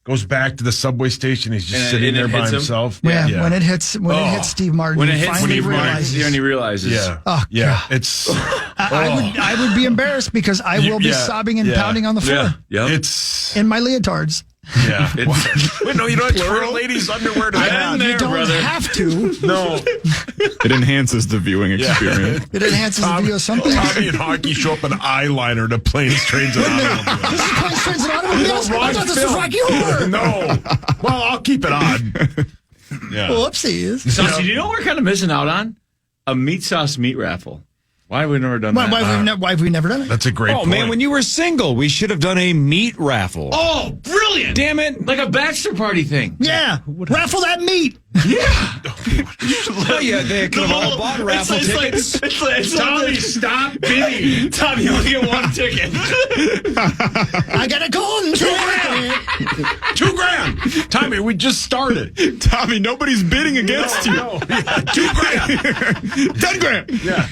Speaker 10: goes back to the subway station, he's just sitting there by himself.
Speaker 5: Yeah, when it hits Steve Martin,
Speaker 4: when it
Speaker 5: he
Speaker 4: hits
Speaker 5: finally
Speaker 4: Steve Martin,
Speaker 5: realizes.
Speaker 4: and he realizes.
Speaker 10: Yeah.
Speaker 5: Oh,
Speaker 10: yeah.
Speaker 5: God.
Speaker 10: It's.
Speaker 5: I would be embarrassed because I will be sobbing and pounding on the floor.
Speaker 4: Yeah.
Speaker 10: It's.
Speaker 5: In my leotards.
Speaker 10: Yeah. Wait, no, you don't have to wear ladies' underwear to that.
Speaker 5: You don't have to.
Speaker 10: No.
Speaker 11: It enhances the viewing experience.
Speaker 5: It enhances the view of something.
Speaker 10: Tommy and Hockey show up in eyeliner to Planes, Trains, and Automobiles.
Speaker 5: This is Planes, Trains, and Automobiles? I thought this was Rocky Horror.
Speaker 10: No. Well, I'll keep it on. Yeah.
Speaker 5: Whoopsies.
Speaker 4: Saucy, do you know what we're kind of missing out on? A meat sauce meat raffle. Why have we never done that?
Speaker 5: Why have we never done it?
Speaker 10: That's a great point.
Speaker 9: Man, when you were single, we should have done a meat raffle.
Speaker 4: Oh, brilliant!
Speaker 9: Damn it.
Speaker 4: Like a bachelor party thing.
Speaker 5: Yeah. Raffle that meat.
Speaker 4: Yeah.
Speaker 9: Yeah, they could have all bought raffle tickets.
Speaker 4: It's Tommy, stop bidding. Tommy, you only get one ticket.
Speaker 5: I got a golden ticket.
Speaker 10: $2,000. Tommy, we just started.
Speaker 11: Tommy, nobody's bidding against you.
Speaker 10: No. $2,000.
Speaker 11: $10,000.
Speaker 10: Yeah.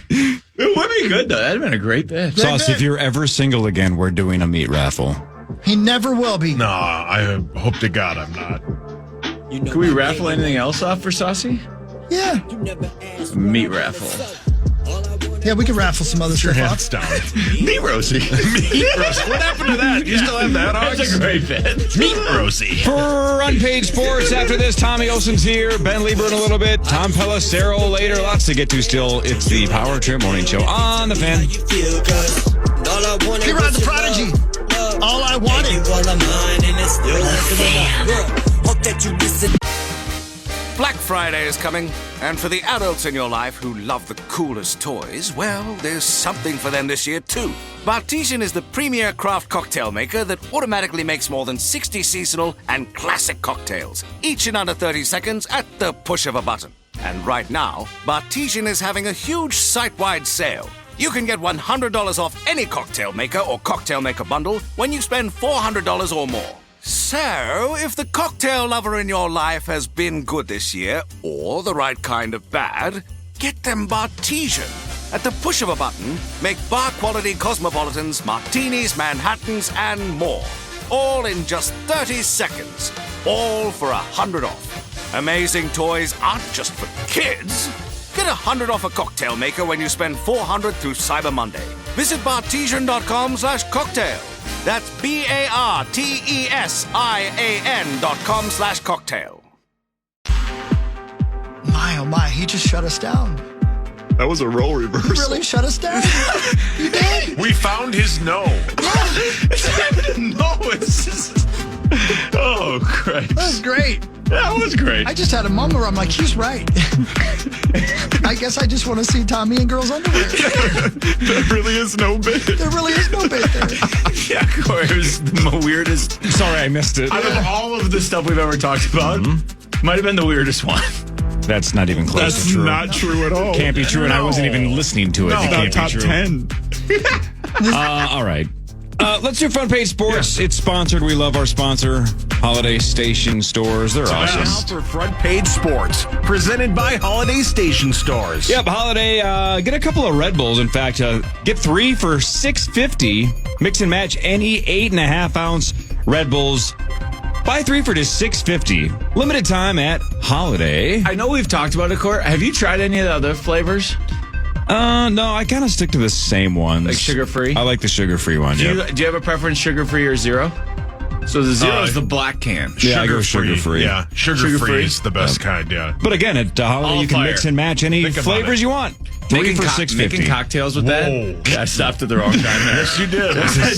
Speaker 4: It would be good, though. That'd have been a great bid.
Speaker 9: Sauce, if you're ever single again, we're doing a meat raffle.
Speaker 5: He never will be.
Speaker 10: No, I hope to God I'm not.
Speaker 4: Can we raffle anything else off for Saucy?
Speaker 5: Yeah.
Speaker 4: Meat raffle.
Speaker 5: Yeah, we could raffle some other
Speaker 10: Your
Speaker 5: stuff
Speaker 10: hands
Speaker 5: off.
Speaker 10: down.
Speaker 4: Meat Rosie.
Speaker 10: Meat Rosie. What happened to that? You still have that, Hogs?
Speaker 4: That's a great bid.
Speaker 10: Meat Rosie.
Speaker 9: For Unpaid Sports, after this, Tommy Olson's here, Ben Lieber in a little bit, Tom Pelissero later. Lots to get to still. It's the Power Trip Morning Show on the Fan.
Speaker 5: Here on the Prodigy. All I wanted.
Speaker 12: Black Friday is coming, and for the adults in your life who love the coolest toys, well, there's something for them this year too. Bartesian is the premier craft cocktail maker that automatically makes more than 60 seasonal and classic cocktails, each in under 30 seconds at the push of a button. And right now, Bartesian is having a huge site-wide sale. You can get $100 off any cocktail maker or cocktail maker bundle when you spend $400 or more. So, if the cocktail lover in your life has been good this year, or the right kind of bad, get them Bartesian. At the push of a button, make bar-quality cosmopolitans, martinis, Manhattans, and more. All in just 30 seconds. All for $100 off. Amazing toys aren't just for kids. Get $100 off a cocktail maker when you spend $400 through Cyber Monday. Visit bartesian.com/cocktail. That's BARTESIAN.com/cocktail.
Speaker 5: My, oh my, he just shut us down.
Speaker 11: That was a role reversal.
Speaker 5: You really shut us down? You did?
Speaker 10: We found his no.
Speaker 4: No, it's just... Oh, Christ.
Speaker 5: That was great.
Speaker 4: That was great.
Speaker 5: I just had a moment where I'm like, he's right. I guess I just want to see Tommy in girls' underwear.
Speaker 11: There really is no bit.
Speaker 5: There really is no bit there.
Speaker 4: Yeah, Corey, it was the weirdest.
Speaker 9: Sorry, I missed it.
Speaker 4: Out of all of the stuff we've ever talked about, might have been the weirdest one.
Speaker 9: That's not even close
Speaker 11: That's
Speaker 9: to true.
Speaker 11: not true at all.
Speaker 9: Can't be true, and I wasn't even listening to it.
Speaker 11: No,
Speaker 9: It can't
Speaker 11: top
Speaker 9: be true.
Speaker 11: 10.
Speaker 9: All right. Let's do Front Page Sports. It's sponsored. We love our sponsor, Holiday Station Stores. They're awesome.
Speaker 13: Now for Front Page Sports, presented by Holiday Station Stores.
Speaker 9: Yep, Holiday. Get a couple of Red Bulls. In fact, get 3 for $6.50. Mix and match any 8.5 ounce Red Bulls. Buy 3 for just $6.50. Limited time at Holiday.
Speaker 4: I know we've talked about it, Corey. Have you tried any of the other flavors?
Speaker 9: No, I kind of stick to the same ones.
Speaker 4: Like sugar-free?
Speaker 9: I like the sugar-free one,
Speaker 4: Do you have a preference, sugar-free or zero? So the zero is the black can.
Speaker 9: Yeah, I go sugar-free.
Speaker 10: Yeah, sugar-free is the best kind, yeah.
Speaker 9: But again, at Holiday, you can mix and match any flavors you want. Three for $6.50.
Speaker 4: Making cocktails with that? Yeah, I stopped at the wrong time there.
Speaker 10: Yes, you did.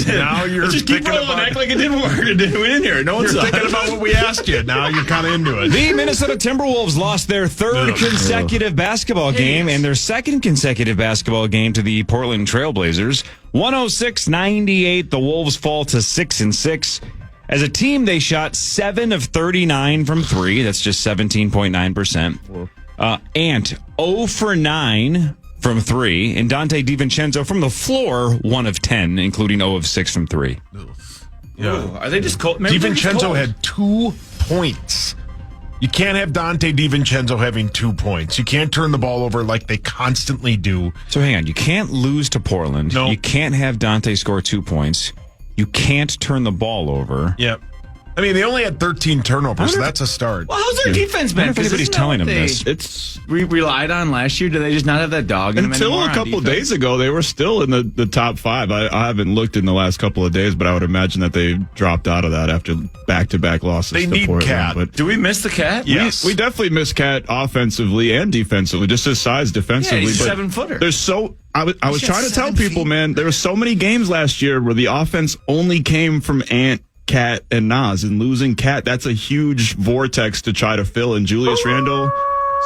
Speaker 10: Now you're
Speaker 4: just keep rolling, act like it didn't work. We didn't hear it. No one's
Speaker 10: thinking about what we asked you. Now you're kind of into it.
Speaker 9: The Minnesota Timberwolves lost their third consecutive basketball game and their second consecutive basketball game to the Portland Trailblazers. 106-98. The Wolves fall to 6-6. As a team, they shot 7 of 39 from 3. That's just 17.9%. Ant 0 for 9 from 3. And Dante DiVincenzo from the floor 1 of 10, including 0 of 6 from 3.
Speaker 10: Yeah.
Speaker 4: Are they just cold?
Speaker 10: DiVincenzo had 2 points. You can't have Dante DiVincenzo having 2 points. You can't turn the ball over like they constantly do.
Speaker 9: So hang on. You can't lose to Portland.
Speaker 10: No.
Speaker 9: You can't have Dante score 2 points. You can't turn the ball over.
Speaker 10: Yep. I mean, they only had 13 turnovers, so that's a start.
Speaker 4: Well, how's their defense been?
Speaker 9: I wonder if anybody's telling them this.
Speaker 11: It's
Speaker 4: we relied on last year. Do they just not have that dog in them
Speaker 11: until
Speaker 4: anymore
Speaker 11: a couple of days ago, they were still in the top 5. I haven't looked in the last couple of days, but I would imagine that they dropped out of that after back-to-back losses.
Speaker 10: They
Speaker 11: to
Speaker 10: need
Speaker 11: Portland.
Speaker 10: Cat.
Speaker 11: But
Speaker 4: do we miss the Cat?
Speaker 10: Yes,
Speaker 11: we definitely miss Cat offensively and defensively. Just his size defensively.
Speaker 4: Yeah, he's
Speaker 11: but
Speaker 4: 7-footer.
Speaker 11: There's so. I was trying to tell people, man, there were so many games last year where the offense only came from Ant, Cat, and Nas, and losing Cat, that's a huge vortex to try to fill. And Julius Randle,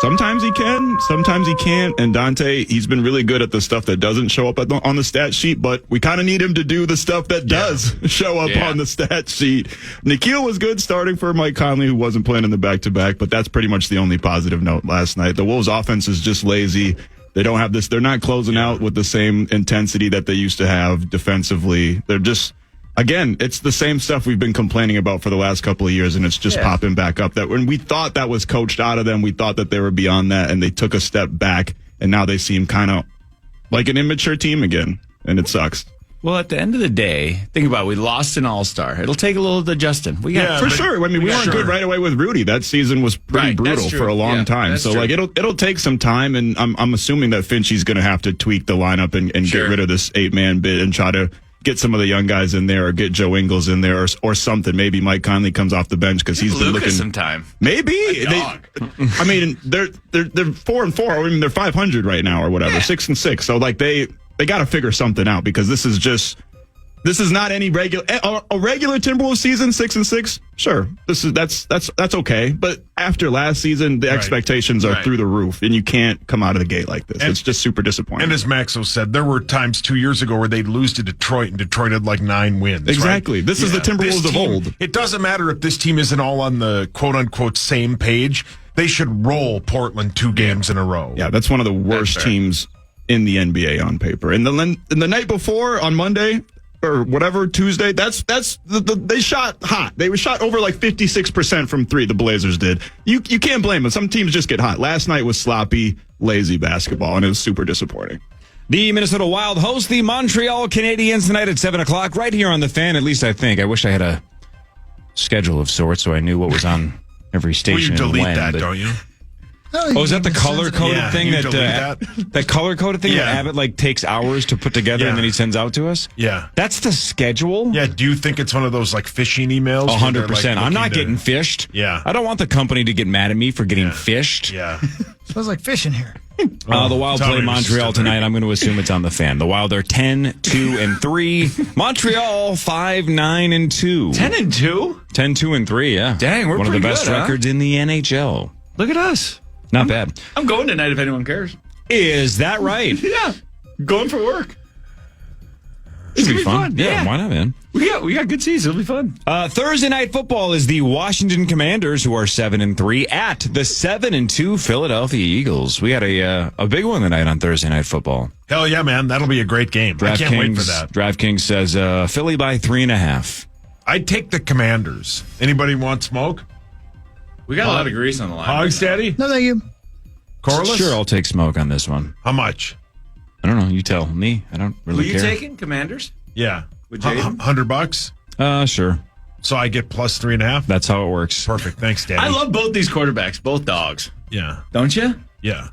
Speaker 11: sometimes he can, sometimes he can't. And Dante, he's been really good at the stuff that doesn't show up on the stat sheet, but we kind of need him to do the stuff that does show up on the stat sheet. Nikhil was good starting for Mike Conley, who wasn't playing in the back-to-back, but that's pretty much the only positive note last night. The Wolves' offense is just lazy. They don't have this. They're not closing out with the same intensity that they used to have defensively. They're just, again, it's the same stuff we've been complaining about for the last couple of years, and it's just popping back up. That when we thought that was coached out of them, we thought that they were beyond that, and they took a step back, and now they seem kind of like an immature team again, and it sucks.
Speaker 4: Well, at the end of the day, think about it. We lost an all-star. It'll take a little adjusting. We got
Speaker 11: for sure. I mean, we weren't good right away with Rudy. That season was pretty brutal for a long time. So, like, it'll take some time, and I'm assuming that Finchie's going to have to tweak the lineup and get rid of this 8-man bit and try to get some of the young guys in there, or get Joe Ingles in there, or something. Maybe Mike Conley comes off the bench because he's been looking
Speaker 4: some time.
Speaker 11: Maybe I mean, they're 4-4. I mean, they're 500 right now or whatever, 6-6. So like they got to figure something out, because this is not any regular Timberwolves season. 6-6. Sure, that's okay. But after last season, the expectations are through the roof, and you can't come out of the gate like this. It's just super disappointing.
Speaker 10: And as Maxo said, there were times 2 years ago where they'd lose to Detroit, and Detroit had like 9 wins.
Speaker 11: Exactly. Right? This is the Timberwolves of old.
Speaker 10: It doesn't matter if this team isn't all on the quote-unquote same page. They should roll Portland 2 games in a row.
Speaker 11: Yeah, that's one of the worst teams in the NBA on paper. And the night before, on Monday or whatever, Tuesday, they shot hot. They shot over like 56% from 3. The Blazers did. You can't blame them. Some teams just get hot. Last night was sloppy, lazy basketball, and it was super disappointing.
Speaker 9: The Minnesota Wild host the Montreal Canadiens tonight at 7:00 right here on the Fan. At least I think. I wish I had a schedule of sorts so I knew what was on every station.
Speaker 10: Well, you delete
Speaker 9: and when,
Speaker 10: that, don't you?
Speaker 9: Oh, is that the color-coded thing that color-coded thing that Abbott like takes hours to put together and then he sends out to us?
Speaker 10: Yeah.
Speaker 9: That's the schedule?
Speaker 10: Yeah, do you think it's one of those like phishing emails?
Speaker 9: 100%. I'm not getting fished.
Speaker 10: Yeah.
Speaker 9: I don't want the company to get mad at me for getting fished.
Speaker 10: Yeah.
Speaker 5: Smells like fish in here.
Speaker 9: The Wild play Montreal tonight. I'm going to assume it's on the Fan. The Wild are 10-2-3. Montreal 5-9-2.
Speaker 4: 10-2?
Speaker 9: 10-2-3, yeah.
Speaker 4: Dang, we're
Speaker 9: one of the
Speaker 4: pretty
Speaker 9: best
Speaker 4: good,
Speaker 9: records in the NHL.
Speaker 4: Look at us.
Speaker 9: Not bad.
Speaker 4: I'm going tonight if anyone cares.
Speaker 9: Is that right?
Speaker 4: Yeah. Going for work.
Speaker 9: It's going to be fun. Yeah, why not, man?
Speaker 4: We got good season. It'll be fun.
Speaker 9: Thursday night football is the Washington Commanders, who are 7-3, at the 7-2 Philadelphia Eagles. We got a big one tonight on Thursday night football.
Speaker 10: Hell yeah, man. That'll be a great game. I can't wait for that.
Speaker 9: DraftKings says Philly by 3.5.
Speaker 10: I'd take the Commanders. Anybody want smoke?
Speaker 4: We got a lot of grease on the line.
Speaker 10: Hogs, Daddy?
Speaker 5: No, thank you.
Speaker 10: Corliss?
Speaker 9: Sure, I'll take smoke on this one.
Speaker 10: How much?
Speaker 9: I don't know. You tell me. I don't really care.
Speaker 4: Were you taking Commanders?
Speaker 10: Yeah.
Speaker 4: With Jaden?
Speaker 10: $100?
Speaker 9: Sure.
Speaker 10: So I get plus 3.5?
Speaker 9: That's how it works.
Speaker 10: Perfect. Thanks, Daddy.
Speaker 4: I love both these quarterbacks, both dogs.
Speaker 10: Yeah.
Speaker 4: Don't you?
Speaker 10: Yeah.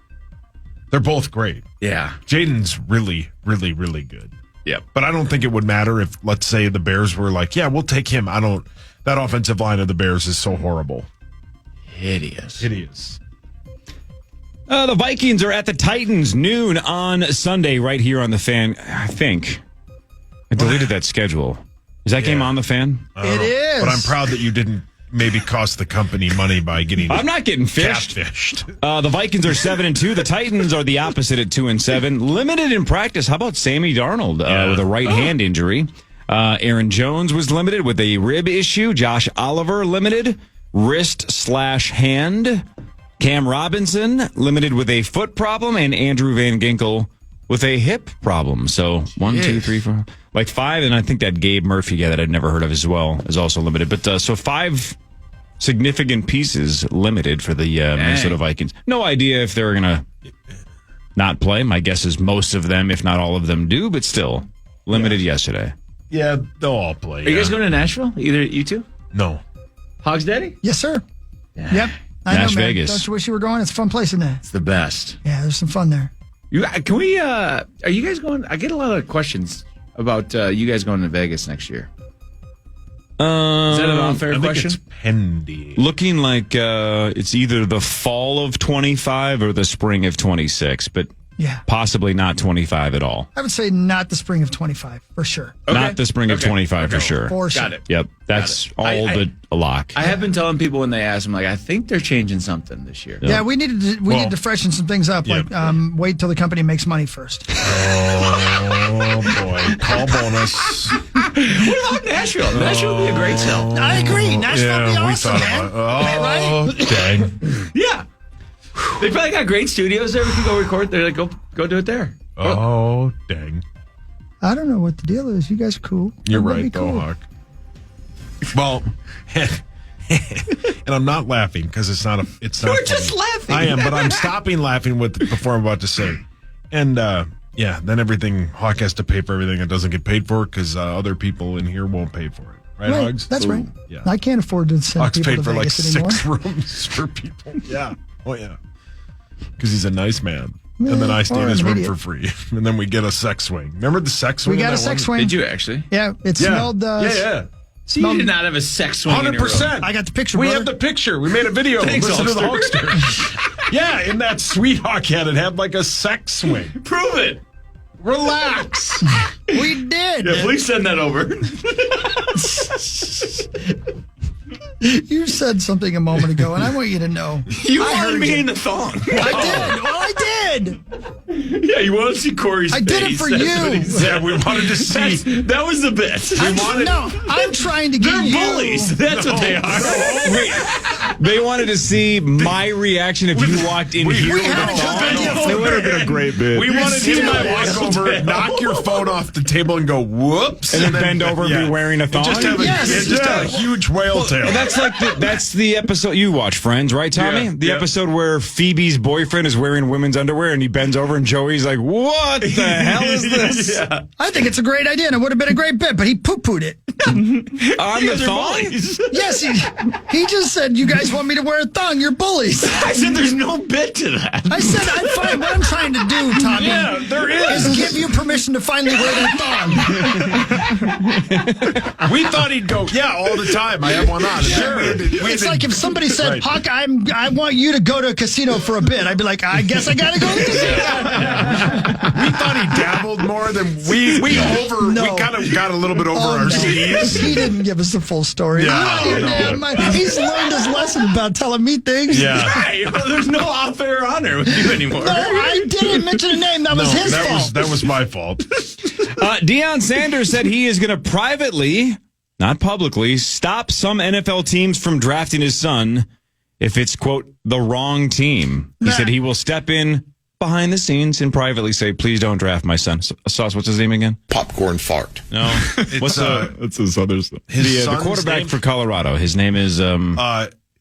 Speaker 10: They're both great.
Speaker 4: Yeah.
Speaker 10: Jaden's really, really, really good.
Speaker 4: Yep.
Speaker 10: But I don't think it would matter if, let's say, the Bears were like, yeah, we'll take him. That offensive line of the Bears is so horrible.
Speaker 4: Hideous.
Speaker 9: The Vikings are at the Titans noon on Sunday right here on the Fan. I think I deleted that schedule. Is that game on the Fan?
Speaker 5: It is.
Speaker 10: But I'm proud that you didn't maybe cost the company money by getting.
Speaker 9: I'm not getting fished.
Speaker 10: Catfished.
Speaker 9: The Vikings are 7-2. The Titans are the opposite at 2-7. Limited in practice. How about Sammy Darnold with a right hand injury? Aaron Jones was limited with a rib issue. Josh Oliver limited wrist/hand. Cam Robinson limited with a foot problem, and Andrew Van Ginkel with a hip problem. So 1, 2, 3, 4, like 5, and I think that Gabe Murphy guy that I'd never heard of as well is also limited. But so 5 significant pieces limited for the Minnesota Vikings. No idea if they're gonna not play. My guess is most of them, if not all of them, do. But still limited yesterday.
Speaker 10: Yeah, they'll all play.
Speaker 4: Are you guys going to Nashville? Either you two?
Speaker 10: No.
Speaker 4: Hogs Daddy?
Speaker 5: Yes, sir.
Speaker 4: Yeah.
Speaker 5: Yep. I
Speaker 9: Nash
Speaker 5: know, man.
Speaker 9: Vegas.
Speaker 5: Don't you wish you were going? It's a fun place, isn't it?
Speaker 4: It's the best.
Speaker 5: Yeah, there's some fun there.
Speaker 4: Can we, are you guys going? I get a lot of questions about you guys going to Vegas next year. Is that an unfair question?
Speaker 10: It's pending.
Speaker 9: Looking like it's either the fall of 25 or the spring of 26, but possibly not 25 at all.
Speaker 5: I would say not the spring of 25, for sure.
Speaker 9: Okay. Not the spring of 25 for sure.
Speaker 5: For sure.
Speaker 4: Got it.
Speaker 9: Yep, that's all but a lock.
Speaker 4: I have been telling people when they ask, I'm like, I think they're changing something this year.
Speaker 5: Yeah, we need to freshen some things up. Like, wait till the company makes money first.
Speaker 10: Oh boy, call bonus.
Speaker 4: What about Nashville? Nashville would be a great sell.
Speaker 5: I agree. Nashville would be awesome, man.
Speaker 10: Oh, dang.
Speaker 4: Yeah. They probably got great studios there. We can go record there. Like, go do it there.
Speaker 10: Oh, dang.
Speaker 5: I don't know what the deal is. You guys are cool.
Speaker 10: You're
Speaker 5: That would be
Speaker 10: right,
Speaker 5: cool.
Speaker 10: though, Hawk. Well, and I'm not laughing because it's not. It's not.
Speaker 4: You're
Speaker 10: funny.
Speaker 4: just laughing.
Speaker 10: I am, but I'm stopping laughing before I'm about to say. And then everything Hawk has to pay for everything that doesn't get paid for because other people in here won't pay for it. Right, Hugs?
Speaker 5: That's right.
Speaker 10: Yeah.
Speaker 5: I can't afford to send
Speaker 10: Hawk's
Speaker 5: people
Speaker 10: paid
Speaker 5: to
Speaker 10: for like
Speaker 5: Vegas anymore.
Speaker 10: 6 rooms for people. Yeah. Oh yeah. Because he's a nice man. And then I stay in his room for free. And then we get a sex swing. Remember the sex swing?
Speaker 5: We got a sex swing.
Speaker 4: Did you actually?
Speaker 5: Yeah, it smelled.
Speaker 10: Yeah.
Speaker 4: So you did not have a sex swing.
Speaker 10: 100%.
Speaker 5: I got the picture.
Speaker 10: We
Speaker 5: brother.
Speaker 10: have the picture. We made a video.
Speaker 4: Thanks,
Speaker 10: Listen to the
Speaker 4: Hulkster.
Speaker 10: Hulkster. Yeah, in that sweet Hawk had it had like a sex swing.
Speaker 4: Prove it.
Speaker 10: Relax.
Speaker 5: We did.
Speaker 4: Yeah, please send that over.
Speaker 5: You said something a moment ago, and I want you to know.
Speaker 4: You
Speaker 5: I
Speaker 4: wanted
Speaker 5: heard
Speaker 4: me
Speaker 5: you.
Speaker 4: in the thong.
Speaker 5: I did. Well, I did.
Speaker 4: Yeah, you want to see Corey's
Speaker 5: I
Speaker 4: face.
Speaker 5: did it for
Speaker 4: That's
Speaker 5: you.
Speaker 4: what he said.
Speaker 10: Yeah, we wanted to see.
Speaker 4: That was the bit.
Speaker 5: I'm trying to get
Speaker 4: They're
Speaker 5: you.
Speaker 4: bullies. That's what they are.
Speaker 9: Wait, they wanted to see my reaction if you walked in here.
Speaker 5: we had a good video.
Speaker 11: It would have been a great bit.
Speaker 10: We wanted
Speaker 4: see
Speaker 10: him
Speaker 4: my
Speaker 10: to walk over, knock your phone off the table, and go whoops,
Speaker 9: And then bend over and be wearing a thong?
Speaker 10: Just have a,
Speaker 5: Yes.
Speaker 10: just have a huge whale tail.
Speaker 9: Well, that's like that's the episode you watch, Friends, right, Tommy?
Speaker 10: Yeah,
Speaker 9: the
Speaker 10: yeah.
Speaker 9: episode where Phoebe's boyfriend is wearing women's underwear and he bends over and Joey's like, "What the hell is this?"
Speaker 4: Yeah.
Speaker 5: I think it's a great idea, and it would have been a great bit, but he poo-pooed it.
Speaker 9: On the thong?
Speaker 5: Yes, he just said, "You guys want me to wear a thong? You're bullies."
Speaker 4: I said there's no bit to that.
Speaker 5: I said, "I'm fine." What I'm trying to do, Tommy,
Speaker 10: Yeah, there is.
Speaker 5: give you permission to finally wear that thong.
Speaker 10: We thought he'd go, yeah, all the time. I have one on.
Speaker 5: Sure. It's like if somebody said,
Speaker 10: Right.
Speaker 5: "Huck, I want you to go to a casino for a bit," I'd be like, "I guess I gotta go to the casino."
Speaker 10: We thought he dabbled more than we kind of got a little bit over our skis.
Speaker 5: He didn't give us the full story.
Speaker 10: Yeah,
Speaker 5: He's learned his lesson about telling me things.
Speaker 10: Yeah.
Speaker 4: Hey, well, there's no off-air honor with you anymore.
Speaker 5: No, I didn't mention a name. That was his fault.
Speaker 10: That was my fault.
Speaker 9: Deion Sanders said he is going to privately, not publicly, stop some NFL teams from drafting his son if it's, quote, the wrong team. He said he will step in behind the scenes and privately say, "Please don't draft my son." Sauce, what's his name again?
Speaker 2: Popcorn fart.
Speaker 9: No. What's
Speaker 11: That's his other stuff.
Speaker 10: His
Speaker 9: the quarterback
Speaker 10: name?
Speaker 9: for Colorado? His name is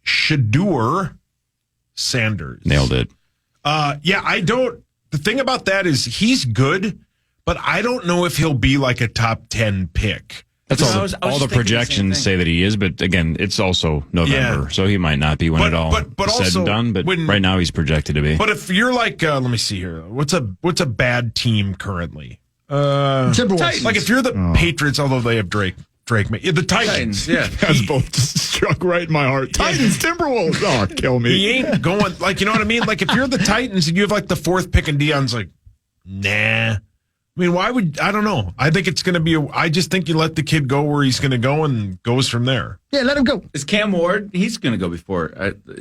Speaker 10: Shadur Sanders.
Speaker 9: nailed it.
Speaker 10: The thing about that is he's good, but I don't know if he'll be like a top 10 pick.
Speaker 9: That's all the projections say that he is, but again, it's also November, so he might not be when it all
Speaker 10: but
Speaker 9: is said and done. But right now, he's projected to be.
Speaker 10: But if you're like, let me see here, what's a bad team currently?
Speaker 5: Timberwolves.
Speaker 10: Like if you're the Patriots, although they have Drake, the Titans.
Speaker 11: Yeah, that's both just struck right in my heart. Titans, Timberwolves. Oh, kill me.
Speaker 10: He ain't going like, you know what I mean? Like if you're the Titans and you have like the 4th pick and Deion's like, nah. I mean, why would I don't know? I think it's going to be. I just think you let the kid go where he's going to go and goes from there.
Speaker 5: Yeah, let him go.
Speaker 4: Is Cam Ward? He's going to go before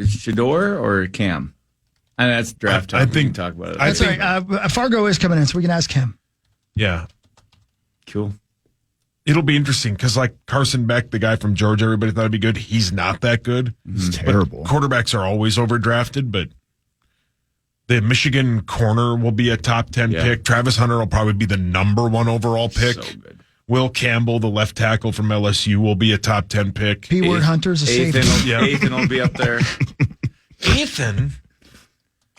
Speaker 4: Shador or Cam. And that's draft time.
Speaker 10: I think
Speaker 4: we can talk about it.
Speaker 5: That's right. Fargo is coming in, so we can ask him.
Speaker 10: Yeah,
Speaker 4: cool.
Speaker 10: It'll be interesting because like Carson Beck, the guy from Georgia, everybody thought he'd be good. He's not that good.
Speaker 11: He's terrible.
Speaker 10: Quarterbacks are always overdrafted, but. The Michigan corner will be a top 10 pick. Travis Hunter will probably be the number 1 overall pick. So good. Will Campbell, the left tackle from LSU, will be a top 10 pick.
Speaker 5: P. Word Hunter's a safety.
Speaker 4: Ethan will be up there.
Speaker 10: Ethan?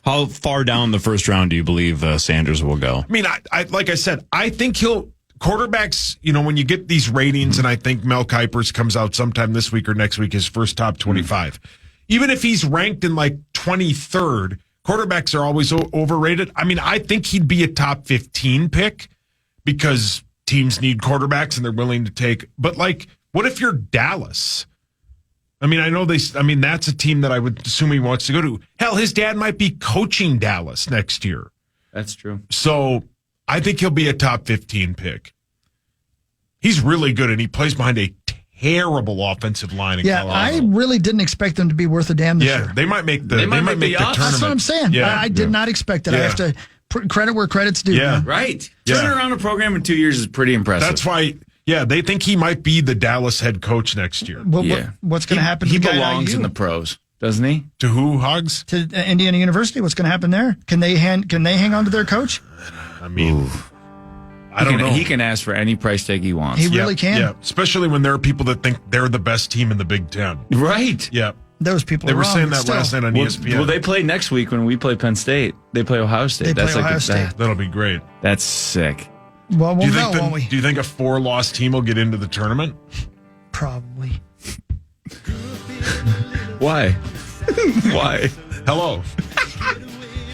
Speaker 9: How far down the first round do you believe Sanders will go?
Speaker 10: I mean, I like I said, I think quarterbacks, when you get these ratings, and I think Mel Kiper's comes out sometime this week or next week, his first top 25. Even if he's ranked in like 23rd, quarterbacks are always overrated. I mean, I think he'd be a top 15 pick because teams need quarterbacks and they're willing to take. But, like, what if you're Dallas? I mean, that's a team that I would assume he wants to go to. Hell, his dad might be coaching Dallas next year.
Speaker 4: That's true.
Speaker 10: So I think he'll be a top 15 pick. He's really good, and he plays behind a terrible offensive line in Colorado.
Speaker 5: I really didn't expect them to be worth a damn this year.
Speaker 10: They might make the tournament.
Speaker 5: That's what I'm saying.
Speaker 10: Yeah.
Speaker 5: I did not expect it. I have to credit where credit's due.
Speaker 10: Yeah.
Speaker 4: Right. Turning around a program in 2 years is pretty impressive.
Speaker 10: That's why, they think he might be the Dallas head coach next year.
Speaker 5: Well, what's going to happen to
Speaker 4: he
Speaker 5: the guy
Speaker 4: belongs in the pros, doesn't he?
Speaker 10: To who, Hogs?
Speaker 5: To Indiana University. What's going to happen there? Can they hang on to their coach?
Speaker 10: I mean... I don't know.
Speaker 4: He can ask for any price tag he wants.
Speaker 5: He really can.
Speaker 10: Yeah, especially when there are people that think they're the best team in the Big Ten.
Speaker 4: Right.
Speaker 10: Yeah.
Speaker 5: Those people
Speaker 10: They
Speaker 5: are
Speaker 10: were
Speaker 5: wrong,
Speaker 10: saying
Speaker 5: but
Speaker 10: that
Speaker 5: still.
Speaker 10: last night on ESPN.
Speaker 4: Well, they play next week when we play Penn State. They play Ohio State.
Speaker 5: They play Ohio State.
Speaker 10: That'll be great.
Speaker 4: That's sick.
Speaker 5: Well, we'll know, won't we?
Speaker 10: Do you think a 4-loss team will get into the tournament?
Speaker 5: Probably.
Speaker 4: Why? Why?
Speaker 10: Hello.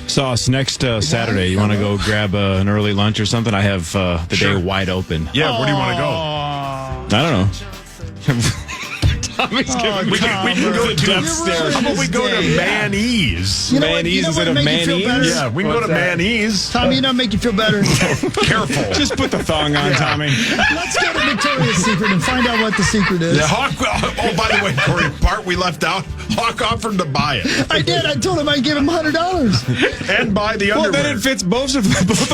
Speaker 9: Sauce, next Saturday, you want to go grab an early lunch or something? I have the day wide open.
Speaker 10: Yeah, where do you want to go?
Speaker 9: I don't know. Tommy's giving
Speaker 10: we can go to
Speaker 9: upstairs.
Speaker 10: How about we go to Manny's?
Speaker 9: Manny's instead of Manny's?
Speaker 10: Yeah, we can go to Manny's.
Speaker 5: Tommy, you know, make you feel better.
Speaker 10: Careful.
Speaker 9: Just put the thong on, Tommy.
Speaker 5: Let's go to Victoria's Secret and find out what the secret is.
Speaker 10: Yeah, Hawk. Oh, by the way, Corey, part we left out. Hawk offered to buy it.
Speaker 5: I did. I told him I'd give him $100
Speaker 10: and buy the underwear.
Speaker 9: Well, then it fits both of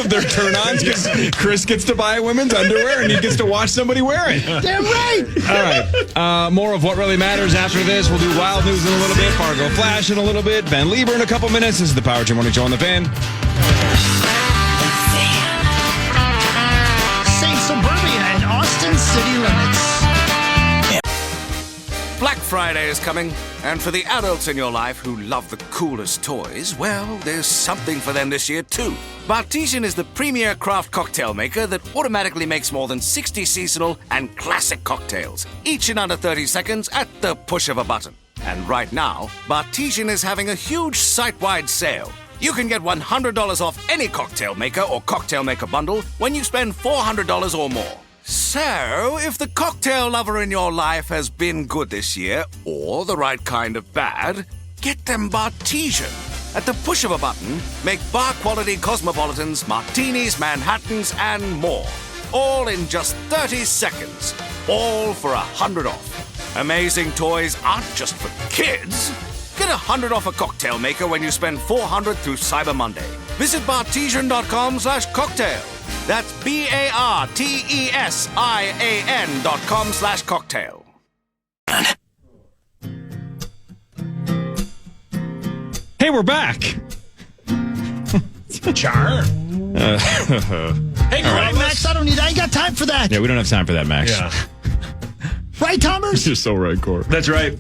Speaker 9: their turn-ons because Chris gets to buy women's underwear and he gets to watch somebody wear it.
Speaker 5: Damn right.
Speaker 9: All right. More of what really matters after this. We'll do wild news in a little bit, Fargo Flash in a little bit, Ben Lieber in a couple minutes. This is the Power Trip Morning Show on the Fan.
Speaker 5: St. Suburbia in Austin city limits.
Speaker 12: Black Friday is coming, and for the adults in your life who love the coolest toys, well, there's something for them this year too. Bartesian is the premier craft cocktail maker that automatically makes more than 60 seasonal and classic cocktails, each in under 30 seconds at the push of a button. And right now, Bartesian is having a huge site-wide sale. You can get $100 off any cocktail maker or cocktail maker bundle when you spend $400 or more. So, if the cocktail lover in your life has been good this year, or the right kind of bad, get them Bartesian. At the push of a button, make bar-quality cosmopolitans, martinis, Manhattans, and more. All in just 30 seconds. All for $100 off. Amazing toys aren't just for kids. Get $100 off a cocktail maker when you spend $400 through Cyber Monday. Visit bartesian.com/cocktail. That's BARTESIAN.com/cocktail.
Speaker 9: Hey, we're back.
Speaker 10: Char.
Speaker 5: Hey, Max, I ain't got time for that.
Speaker 9: Yeah, we don't have time for that, Max.
Speaker 10: Yeah.
Speaker 5: Right, Thomas?
Speaker 11: You're so right, Corey.
Speaker 4: That's right.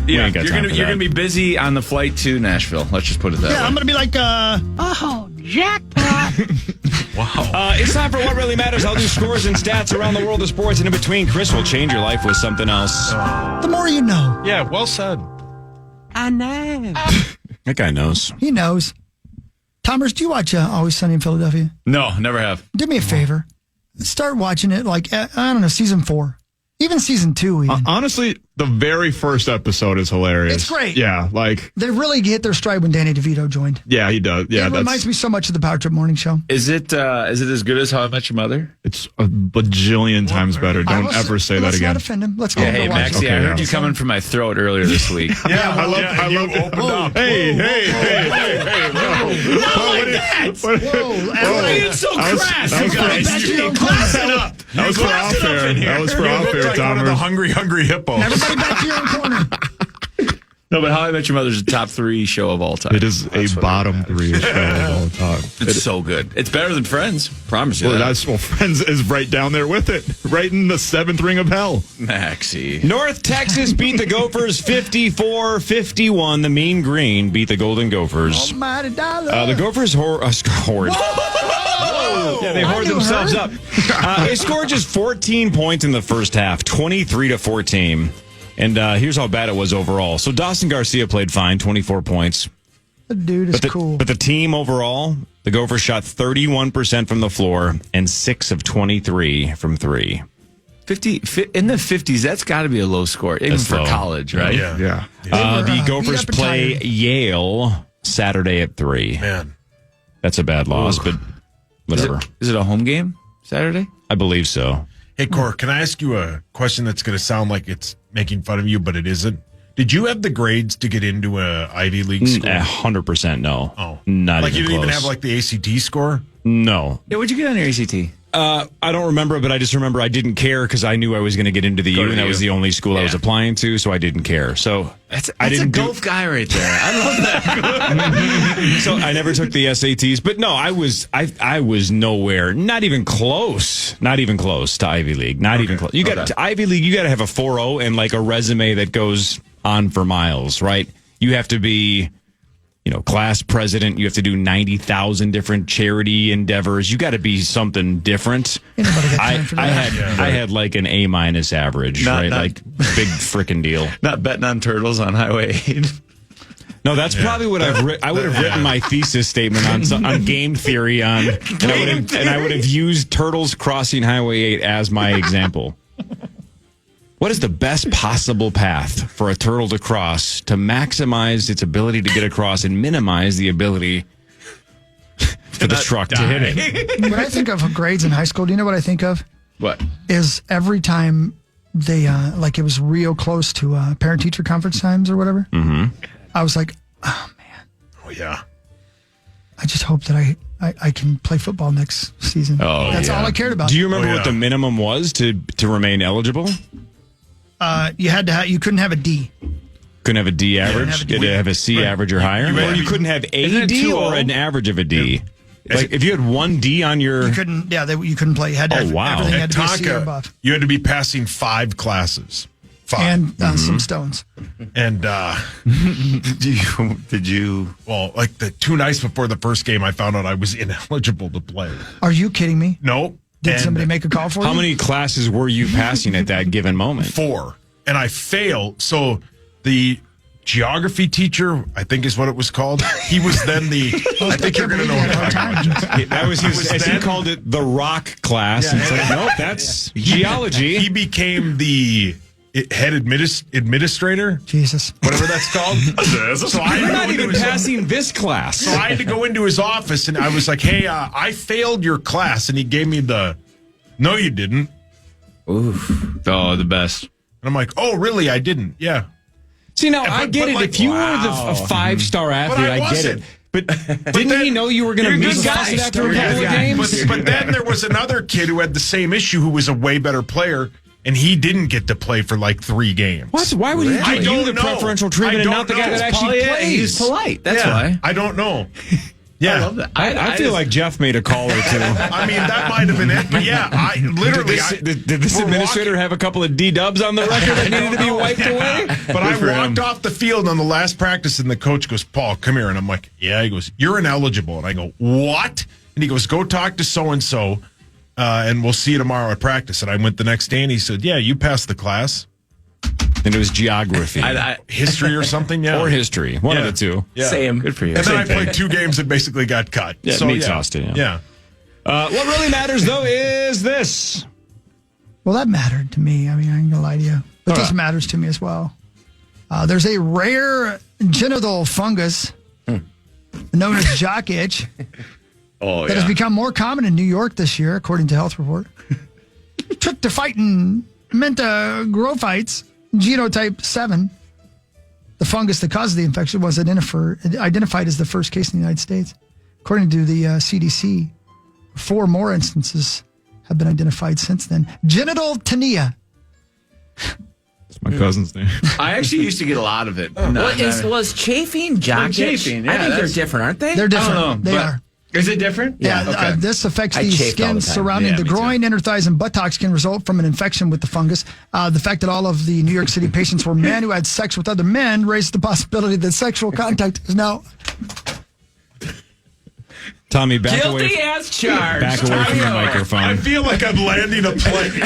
Speaker 4: Yeah, you're gonna be busy on the flight to Nashville. Let's just put it that way.
Speaker 5: Yeah, I'm gonna be like, oh, jackpot.
Speaker 9: Wow. It's time for What Really Matters. I'll do scores and stats around the world of sports, and in between, Chris will change your life with something else.
Speaker 5: The more you know.
Speaker 10: Yeah, well said.
Speaker 7: I know.
Speaker 9: That guy knows.
Speaker 5: He knows. Thomas, do you watch Always Sunny in Philadelphia?
Speaker 4: No, never have.
Speaker 5: Do me a favor. Start watching it like, I don't know, season 4. Even season 2. Even.
Speaker 11: Honestly, the very first episode is hilarious.
Speaker 5: It's great.
Speaker 11: Yeah, like
Speaker 5: They really hit their stride when Danny DeVito joined.
Speaker 11: yeah, he does. Yeah,
Speaker 5: It reminds me so much of the Power Trip Morning Show.
Speaker 4: Is it as good as How I Met Your Mother?
Speaker 11: It's a bajillion times better. Don't ever say that
Speaker 5: Let's
Speaker 11: again.
Speaker 5: not offend him. Let's go.
Speaker 4: Yeah, hey,
Speaker 5: watch
Speaker 4: Maxie,
Speaker 5: it.
Speaker 4: I heard
Speaker 11: yeah.
Speaker 4: you coming from my throat earlier this week.
Speaker 11: I love
Speaker 10: opened up.
Speaker 11: Hey.
Speaker 5: Whoa,
Speaker 4: Being so crass, you guys.
Speaker 5: Classing
Speaker 10: up.
Speaker 11: That was for off air. That was for off air,
Speaker 10: Like one of the hungry hippos.
Speaker 5: Everybody back to your own corner.
Speaker 4: No, but How I Met Your Mother is a top 3 show of all time.
Speaker 11: It is a bottom 3 show of all time.
Speaker 4: It's so good. It's better than Friends. Promise you that.
Speaker 11: Friends is right down there with it, right in the 7th ring of hell.
Speaker 4: Maxie.
Speaker 9: North Texas beat the Gophers 54-51. The Mean Green beat the Golden Gophers.
Speaker 5: Almighty dollar.
Speaker 9: The Gophers scored. Yeah, they hoard themselves up. They scored just 14 points in the first half, 23-14. And here's how bad it was overall. So Dawson Garcia played fine, 24 points.
Speaker 5: The dude is cool.
Speaker 9: But the team overall, the Gophers shot 31% from the floor and 6 of 23 from 3.
Speaker 4: 50 in the 50s, that's got to be a low score, even
Speaker 9: That's
Speaker 4: for
Speaker 9: low.
Speaker 4: college, right?
Speaker 10: Yeah.
Speaker 9: The Gophers
Speaker 5: beat up and
Speaker 9: play
Speaker 5: tired.
Speaker 9: Yale Saturday at 3.
Speaker 10: Man.
Speaker 9: That's a bad loss, but whatever.
Speaker 4: Is it a home game Saturday?
Speaker 9: I believe so.
Speaker 10: Hey, Cor, can I ask you a question that's going to sound like it's making fun of you, but it isn't? Did you have the grades to get into a Ivy League school?
Speaker 9: 100% no.
Speaker 10: Oh.
Speaker 9: Not
Speaker 10: like
Speaker 9: even
Speaker 10: you didn't even
Speaker 9: close.
Speaker 10: have like the ACT score?
Speaker 9: No.
Speaker 4: Yeah, what'd you get on your ACT?
Speaker 9: I don't remember, but I just remember I didn't care because I knew I was going to get into the
Speaker 4: Go
Speaker 9: U,
Speaker 4: to
Speaker 9: and
Speaker 4: the
Speaker 9: that was
Speaker 4: U.
Speaker 9: the only school I was applying to, so I didn't care. So
Speaker 4: That's
Speaker 9: I didn't
Speaker 4: a golf guy right there. I love that.
Speaker 9: So I never took the SATs, but no, I was nowhere, not even close to Ivy League, not even close. You got to Ivy League, you got to have a 4.0 and like a resume that goes on for miles, right? You have to be, class president. You have to do 90,000 different charity endeavors. You got to be something different. I had like an A- average, right? Like big freaking deal.
Speaker 4: Not betting on turtles on Highway 8.
Speaker 9: No, that's probably what I would have written my thesis statement on game theory and I would have used turtles crossing Highway 8 as my example. What is the best possible path for a turtle to cross to maximize its ability to get across and minimize the ability for the truck to hit it?
Speaker 5: When I think of grades in high school, do you know what I think of?
Speaker 4: What?
Speaker 5: Is every time they, it was real close to parent-teacher conference times or whatever, I was like, oh, man.
Speaker 10: Oh, yeah.
Speaker 5: I just hope that I can play football next season.
Speaker 9: Oh,
Speaker 5: That's all I cared about.
Speaker 9: Do you remember what the minimum was to remain eligible?
Speaker 5: You had to you couldn't have a D.
Speaker 9: Couldn't have a D average? Did it have a C average or higher? Or you couldn't have a D or an average of a D? Like if you had one D on your...
Speaker 5: You couldn't, you couldn't play. You had to have, everything had to be a C or above.
Speaker 10: You had to be passing 5 classes. 5.
Speaker 5: And some stones.
Speaker 10: And
Speaker 4: did you?
Speaker 10: Well, like the 2 nights before the first game, I found out I was ineligible to play.
Speaker 5: Are you kidding me?
Speaker 10: No.
Speaker 5: Did somebody make a call for you?
Speaker 9: How many classes were you passing at that given moment?
Speaker 10: 4. And I failed. So the geography teacher, I think is what it was called. He was then the... I think you're going to know what I'm talking about.
Speaker 9: That was his, as he called it, the rock class. Yeah, it's like, nope, that's geology.
Speaker 10: He became the head administrator.
Speaker 5: Jesus.
Speaker 10: Whatever that's called. So
Speaker 9: You're not even passing this class.
Speaker 10: So I had to go into his office and I was like, hey, I failed your class. And he gave me no, you didn't.
Speaker 4: Oof. Oh, the best.
Speaker 10: And I'm like, oh, really? I didn't. Yeah.
Speaker 9: See, now, I get it. Like, if you were a 5-star athlete, I get it. But didn't he know you were going to miss classes after a couple of games?
Speaker 10: But then there was another kid who had the same issue who was a way better player. And he didn't get to play for like 3 games.
Speaker 9: What? Why would he give you the preferential treatment and not the guy that actually plays?
Speaker 4: He's polite. That's why.
Speaker 10: I don't know. Yeah.
Speaker 4: I love that.
Speaker 9: I feel like Jeff made a call or two.
Speaker 10: I mean, that might have been it. But yeah, I literally.
Speaker 9: Did this administrator have a couple of D-dubs on the record that needed to be wiped away?
Speaker 10: But I walked off the field on the last practice and the coach goes, Paul, come here. And I'm like, yeah. He goes, you're ineligible. And I go, what? And he goes, go talk to so-and-so, and we'll see you tomorrow at practice. And I went the next day, and he said, yeah, you passed the class.
Speaker 9: And it was geography.
Speaker 10: History or something, yeah.
Speaker 9: Or history. One of the two.
Speaker 10: Yeah.
Speaker 4: Same. Good for you.
Speaker 10: And then I played 2 games and basically got cut.
Speaker 9: Yeah,
Speaker 10: so,
Speaker 9: meat Austin.
Speaker 10: Yeah.
Speaker 9: What really matters, though, is this.
Speaker 5: Well, that mattered to me. I mean, I ain't gonna lie to you. But this matters to me as well. There's a rare genital fungus known as jock itch that has become more common in New York this year, according to Health Report. Tryptophyton mentagrophytes genotype 7. The fungus that caused the infection was identified as the first case in the United States. According to the CDC, 4 more instances have been identified since then. Genital tinea.
Speaker 11: It's my cousin's name.
Speaker 4: I actually used to get a lot of it.
Speaker 7: Was chafing jock itch?
Speaker 4: Chafing,
Speaker 7: I
Speaker 4: yeah,
Speaker 7: think they're different, aren't they?
Speaker 5: They're different.
Speaker 4: I don't know,
Speaker 5: They are.
Speaker 4: Is it different?
Speaker 5: Yeah,
Speaker 4: Okay.
Speaker 5: this affects
Speaker 7: I
Speaker 5: the
Speaker 7: chafed all
Speaker 5: skin
Speaker 7: the time.
Speaker 5: surrounding
Speaker 4: Yeah,
Speaker 5: the
Speaker 4: me too.
Speaker 5: groin, inner thighs, and buttocks can result from an infection with the fungus. The fact that all of the New York City patients were men who had sex with other men raised the possibility that sexual contact is now...
Speaker 9: Tommy, back away.
Speaker 7: Guilty as charged.
Speaker 9: Back away from the
Speaker 10: I
Speaker 9: microphone.
Speaker 10: feel like I'm landing a plane.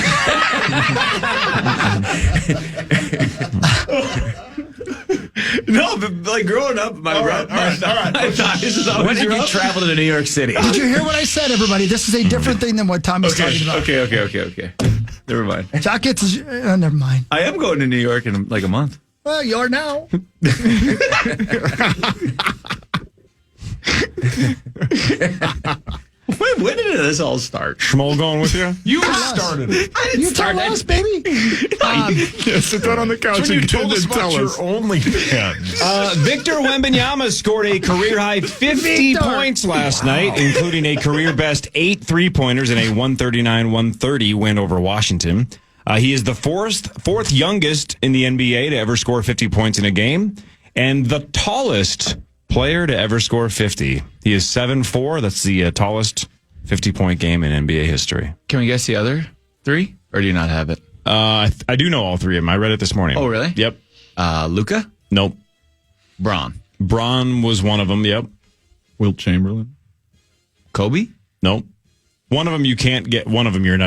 Speaker 4: No, but like growing up, my thighs is always
Speaker 7: When did you
Speaker 4: rough.
Speaker 7: travel to New York City?
Speaker 5: Did you hear what I said, everybody? This is a different thing than what Tommy's talking about.
Speaker 4: Okay. Never mind.
Speaker 5: Jock itch is... never mind.
Speaker 4: I am going to New York in like a month.
Speaker 5: Well, you are now.
Speaker 4: When did this all start?
Speaker 9: Schmoll going with you?
Speaker 10: You started it.
Speaker 5: You tell us, baby.
Speaker 11: Sit down on the couch
Speaker 10: When you
Speaker 11: and
Speaker 10: told us about your OnlyFans.
Speaker 9: Victor Wembanyama scored a career-high 50 points last night, including a career-best 8 3-pointers in a 139-130 win over Washington. He is the fourth youngest in the NBA to ever score 50 points in a game, and the tallest player to ever score 50. He is 7'4". That's the tallest 50-point game in NBA history.
Speaker 4: Can we guess the other 3? Or do you not have it?
Speaker 9: I do know all 3 of them. I read it this morning.
Speaker 4: Oh, really?
Speaker 9: Yep.
Speaker 4: Luka?
Speaker 9: Nope.
Speaker 4: Braun?
Speaker 9: Braun was one of them. Yep.
Speaker 11: Wilt Chamberlain?
Speaker 4: Kobe?
Speaker 9: Nope. One of them you can't get. One of them you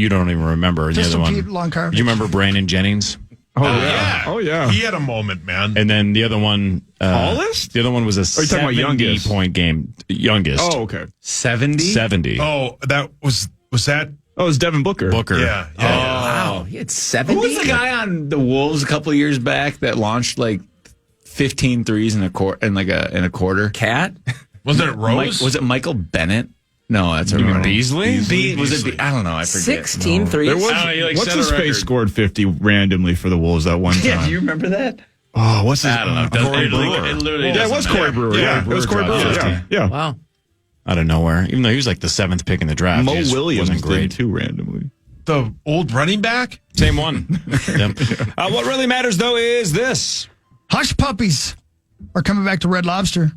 Speaker 9: don't even remember. And the
Speaker 5: Pistol
Speaker 9: other
Speaker 5: Pete
Speaker 9: one.
Speaker 5: Long Carving.
Speaker 9: You remember Brandon Jennings?
Speaker 11: Oh, yeah. Oh, yeah.
Speaker 10: He had a moment, man.
Speaker 9: And then the other one.
Speaker 11: Tallest?
Speaker 9: The other one was a
Speaker 11: you talking about youngest?
Speaker 9: 70-point game. Youngest.
Speaker 11: Oh, okay.
Speaker 4: 70?
Speaker 9: 70.
Speaker 10: Oh, that was that?
Speaker 11: Oh, it was Devin Booker.
Speaker 9: Booker.
Speaker 10: Yeah.
Speaker 7: Wow, he had 70.
Speaker 4: Who was the guy on the Wolves a couple of years back that launched like 15 threes in a quarter?
Speaker 7: Cat?
Speaker 10: Wasn't it Rose?
Speaker 4: Was it Michael Bennett? No, that's a
Speaker 9: You mean
Speaker 4: wrong.
Speaker 9: Beasley?
Speaker 4: Was it? I don't know. I forget.
Speaker 7: 16 threes.
Speaker 11: There was,
Speaker 4: he,
Speaker 11: what's
Speaker 4: set a
Speaker 11: his
Speaker 4: record.
Speaker 11: face scored 50 randomly for the Wolves that one time?
Speaker 4: Yeah, do you remember that?
Speaker 11: Oh, what's his
Speaker 4: I don't know.
Speaker 11: Corey Brewer.
Speaker 4: It literally
Speaker 11: Yeah, it was
Speaker 4: doesn't
Speaker 11: Corey
Speaker 4: matter.
Speaker 11: Brewer. Yeah, it was Corey Brewer. Yeah.
Speaker 7: Wow.
Speaker 9: Out of nowhere. Even though he was like the 7th pick in the draft.
Speaker 11: Mo
Speaker 9: He just
Speaker 11: Williams
Speaker 9: wasn't great.
Speaker 11: did too randomly.
Speaker 10: The old running back?
Speaker 9: Same one. Yep. What really matters, though, is this.
Speaker 5: Hush puppies are coming back to Red Lobster.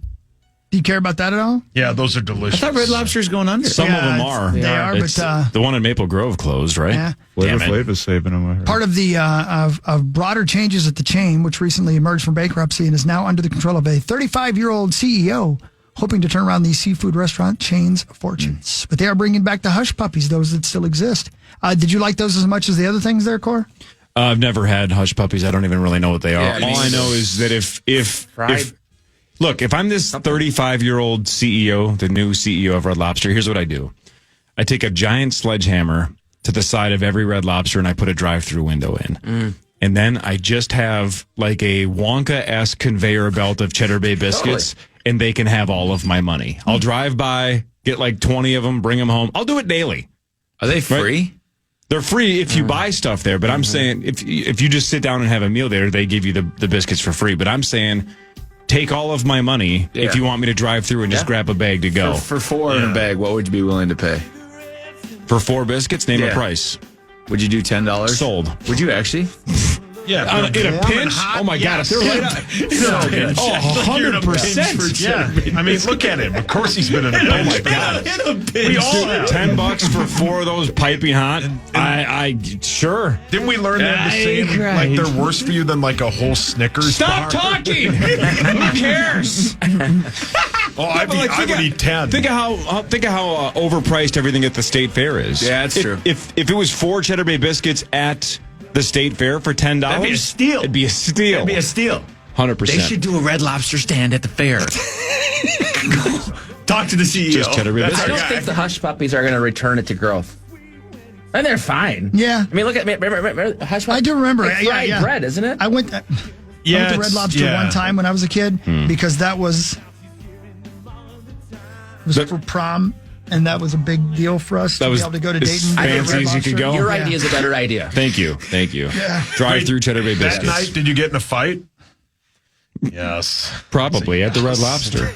Speaker 5: Do you care about that at all?
Speaker 10: Yeah, those are
Speaker 4: I
Speaker 10: delicious.
Speaker 4: thought Red Lobster's going under.
Speaker 9: Some of them are.
Speaker 5: They are,
Speaker 9: It's-
Speaker 5: but
Speaker 9: the one in Maple Grove closed, right?
Speaker 5: Yeah.
Speaker 11: Flavor
Speaker 9: Damn it.
Speaker 11: Flav is saving them. I heard.
Speaker 5: part of the of broader changes at the chain, which recently emerged from bankruptcy and is now under the control of a 35-year-old CEO, hoping to turn around the seafood restaurant chain's fortunes. But they are bringing back the hush puppies, those that still exist. Did you like those as much as the other things there, Cor?
Speaker 9: I've never had hush puppies. I don't even really know what they are.
Speaker 4: Yeah, me
Speaker 9: All I
Speaker 4: neither.
Speaker 9: know is that if
Speaker 7: Fried.
Speaker 9: look, if I'm this 35-year-old CEO, the new CEO of Red Lobster, here's what I do. I take a giant sledgehammer to the side of every Red Lobster and I put a drive-through window in. And then I just have like a Wonka-esque conveyor belt of Cheddar Bay biscuits and they can have all of my money. I'll drive by, get like 20 of them, bring them home. I'll do it daily.
Speaker 4: Are they free?
Speaker 9: They're free if you buy stuff there, but I'm saying if you just sit down and have a meal there, they give you the biscuits for free. But I'm saying take all of my money if you want me to drive through and just grab a bag to go.
Speaker 4: For 4 in a bag, what would you be willing to pay?
Speaker 9: For 4 biscuits, name a price.
Speaker 4: Would you do $10?
Speaker 9: Sold.
Speaker 4: Would you actually?
Speaker 10: Yeah.
Speaker 9: In a pinch? Oh my God. If they're right up. Oh, 100%.
Speaker 10: Yeah. I mean, look at him. Of course he's been in a pinch.
Speaker 9: Oh my God.
Speaker 10: We all have.
Speaker 9: $10 for 4 of those piping hot. I sure.
Speaker 10: Didn't we learn them to say like they're worse for you than like a whole Snickers
Speaker 9: Stop
Speaker 10: bar?
Speaker 9: talking. Who cares?
Speaker 10: Oh, I would eat 10.
Speaker 9: Think of how overpriced everything at the state fair is.
Speaker 4: Yeah, that's true.
Speaker 9: If it was 4 Cheddar Bay biscuits at the state fair for $10,
Speaker 7: That'd be a steal.
Speaker 9: It'd be a steal.
Speaker 7: That'd be a steal.
Speaker 9: 100%.
Speaker 7: They should do a Red Lobster stand at the fair. Talk to the CEO.
Speaker 9: Just Cheddar Bay
Speaker 7: I
Speaker 9: biscuits.
Speaker 7: don't think the Hush Puppies are going to return it to growth. And they're fine.
Speaker 5: Yeah.
Speaker 7: I mean, look at remember Hush Puppies?
Speaker 5: I do remember.
Speaker 7: Like fried bread, isn't it?
Speaker 5: I went to Red Lobster one time when I was a kid because that was for prom, and that was a big deal for us to be able to go to Dayton.
Speaker 9: Fancy as you could go.
Speaker 7: Your idea is a better idea.
Speaker 9: Thank you.
Speaker 5: Yeah.
Speaker 9: Drive-through Cheddar Bay biscuits.
Speaker 10: That night, did you get in a fight? Yes.
Speaker 9: Probably at the Red Lobster.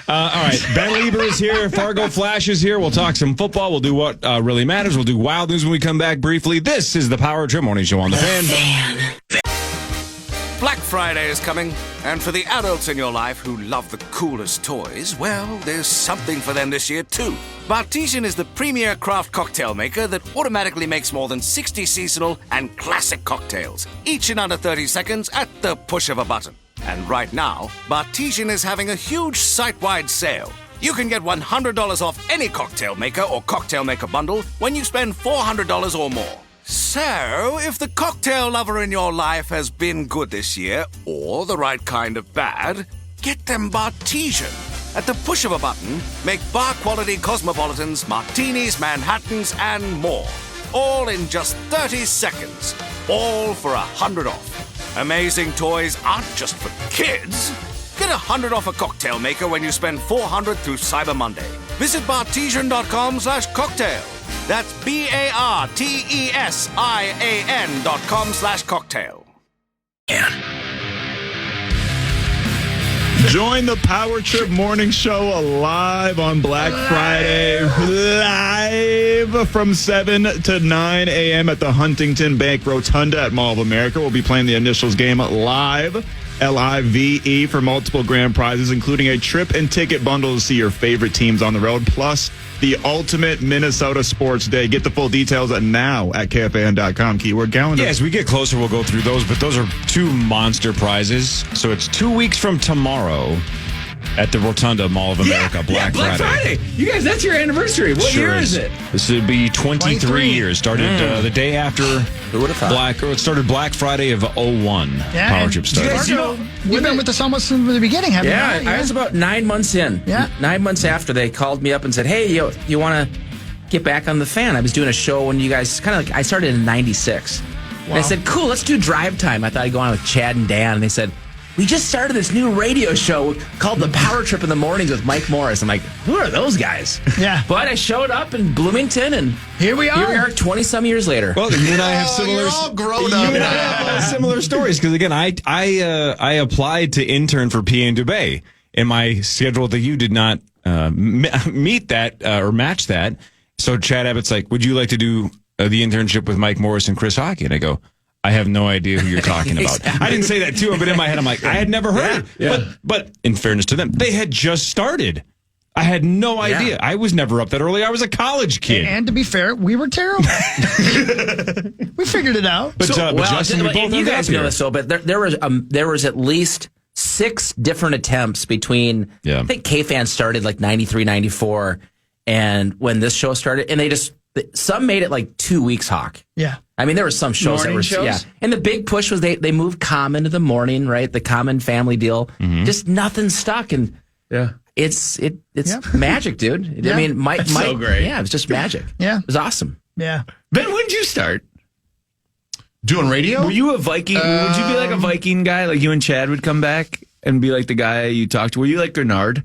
Speaker 9: All right, Ben Lieber is here. Fargo Flash is here. We'll talk some football. We'll do what really matters. We'll do wild news when we come back briefly. This is the Power Trip Morning Show on the Fan.
Speaker 12: Black Friday is coming, and for the adults in your life who love the coolest toys, well, there's something for them this year too. Bartesian is the premier craft cocktail maker that automatically makes more than 60 seasonal and classic cocktails, each in under 30 seconds at the push of a button. And right now, Bartesian is having a huge site-wide sale. You can get $100 off any cocktail maker or cocktail maker bundle when you spend $400 or more. So, if the cocktail lover in your life has been good this year, or the right kind of bad, get them Bartesian. At the push of a button, make bar-quality cosmopolitans, martinis, Manhattans, and more. All in just 30 seconds. All for $100 off. Amazing toys aren't just for kids. Get $100 off a cocktail maker when you spend $400 through Cyber Monday. Visit bartesian.com/cocktail. That's BARTESIAN.com/cocktail.
Speaker 11: Join the Power Trip Morning Show live on Black Friday. Live from 7 to 9 a.m. at the Huntington Bank Rotunda at Mall of America. We'll be playing the initials game live. LIVE for multiple grand prizes, including a trip and ticket bundle to see your favorite teams on the road, plus the ultimate Minnesota Sports Day. Get the full details now at KFAN.com. Keyword calendar.
Speaker 9: Yeah, as we get closer, we'll go through those, but those are 2 monster prizes. So it's 2 weeks from tomorrow at the Rotunda Mall of America, Black Friday.
Speaker 7: You guys, that's your anniversary. What year is it?
Speaker 9: This would be 23 years. Started the day after it started Black Friday of 01. Power Trip started.
Speaker 5: You've been with us almost from the beginning, haven't you?
Speaker 7: I was about 9 months in.
Speaker 5: Yeah.
Speaker 7: 9 months after they called me up and said, hey, you want to get back on the Fan? I was doing a show when you guys I started in 96. Wow. And I said, cool, let's do Drive Time. I thought I'd go on with Chad and Dan. And they said, we just started this new radio show called The Power Trip in the Mornings with Mike Morris. I'm like, who are those guys?
Speaker 5: Yeah.
Speaker 7: But I showed up in Bloomington, and
Speaker 5: here we are
Speaker 7: 20-some years later.
Speaker 9: Well, you and I have similar.
Speaker 2: You're all grown up.
Speaker 9: You and I have similar stories because again, I applied to intern for PA in Dubay, and my schedule that you did not meet that or match that. So Chad Abbott's like, would you like to do the internship with Mike Morris and Chris Hockey? And I go, I have no idea who you're talking about.
Speaker 7: Exactly.
Speaker 9: I didn't say that to him, but in my head, I'm like, I had never heard.
Speaker 7: Yeah.
Speaker 9: But in fairness to them, they had just started. I had no idea. I was never up that early. I was a college kid.
Speaker 5: And to be fair, we were terrible. We figured it out.
Speaker 9: But, Justin, we both
Speaker 7: you guys know
Speaker 9: here.
Speaker 7: this, but there was at least 6 different attempts between, I think KFAN started like 93, 94, and when this show started, and some made it like 2 weeks, Hawk.
Speaker 5: Yeah.
Speaker 7: I mean, there were some shows
Speaker 5: Morning
Speaker 7: that were,
Speaker 5: shows?
Speaker 7: And the big push was they moved Common to the morning, right? The Common family deal.
Speaker 9: Mm-hmm.
Speaker 7: Just nothing stuck. And it's magic, dude.
Speaker 5: Yeah.
Speaker 7: I mean, Mike,
Speaker 4: so great.
Speaker 7: Yeah, it was just magic.
Speaker 5: Yeah.
Speaker 7: It was awesome.
Speaker 5: Yeah.
Speaker 4: Ben, when did you start?
Speaker 2: Doing radio?
Speaker 4: Were you a Viking? Would you be like a Viking guy? Like you and Chad would come back and be like the guy you talked to? Were you like Gernard?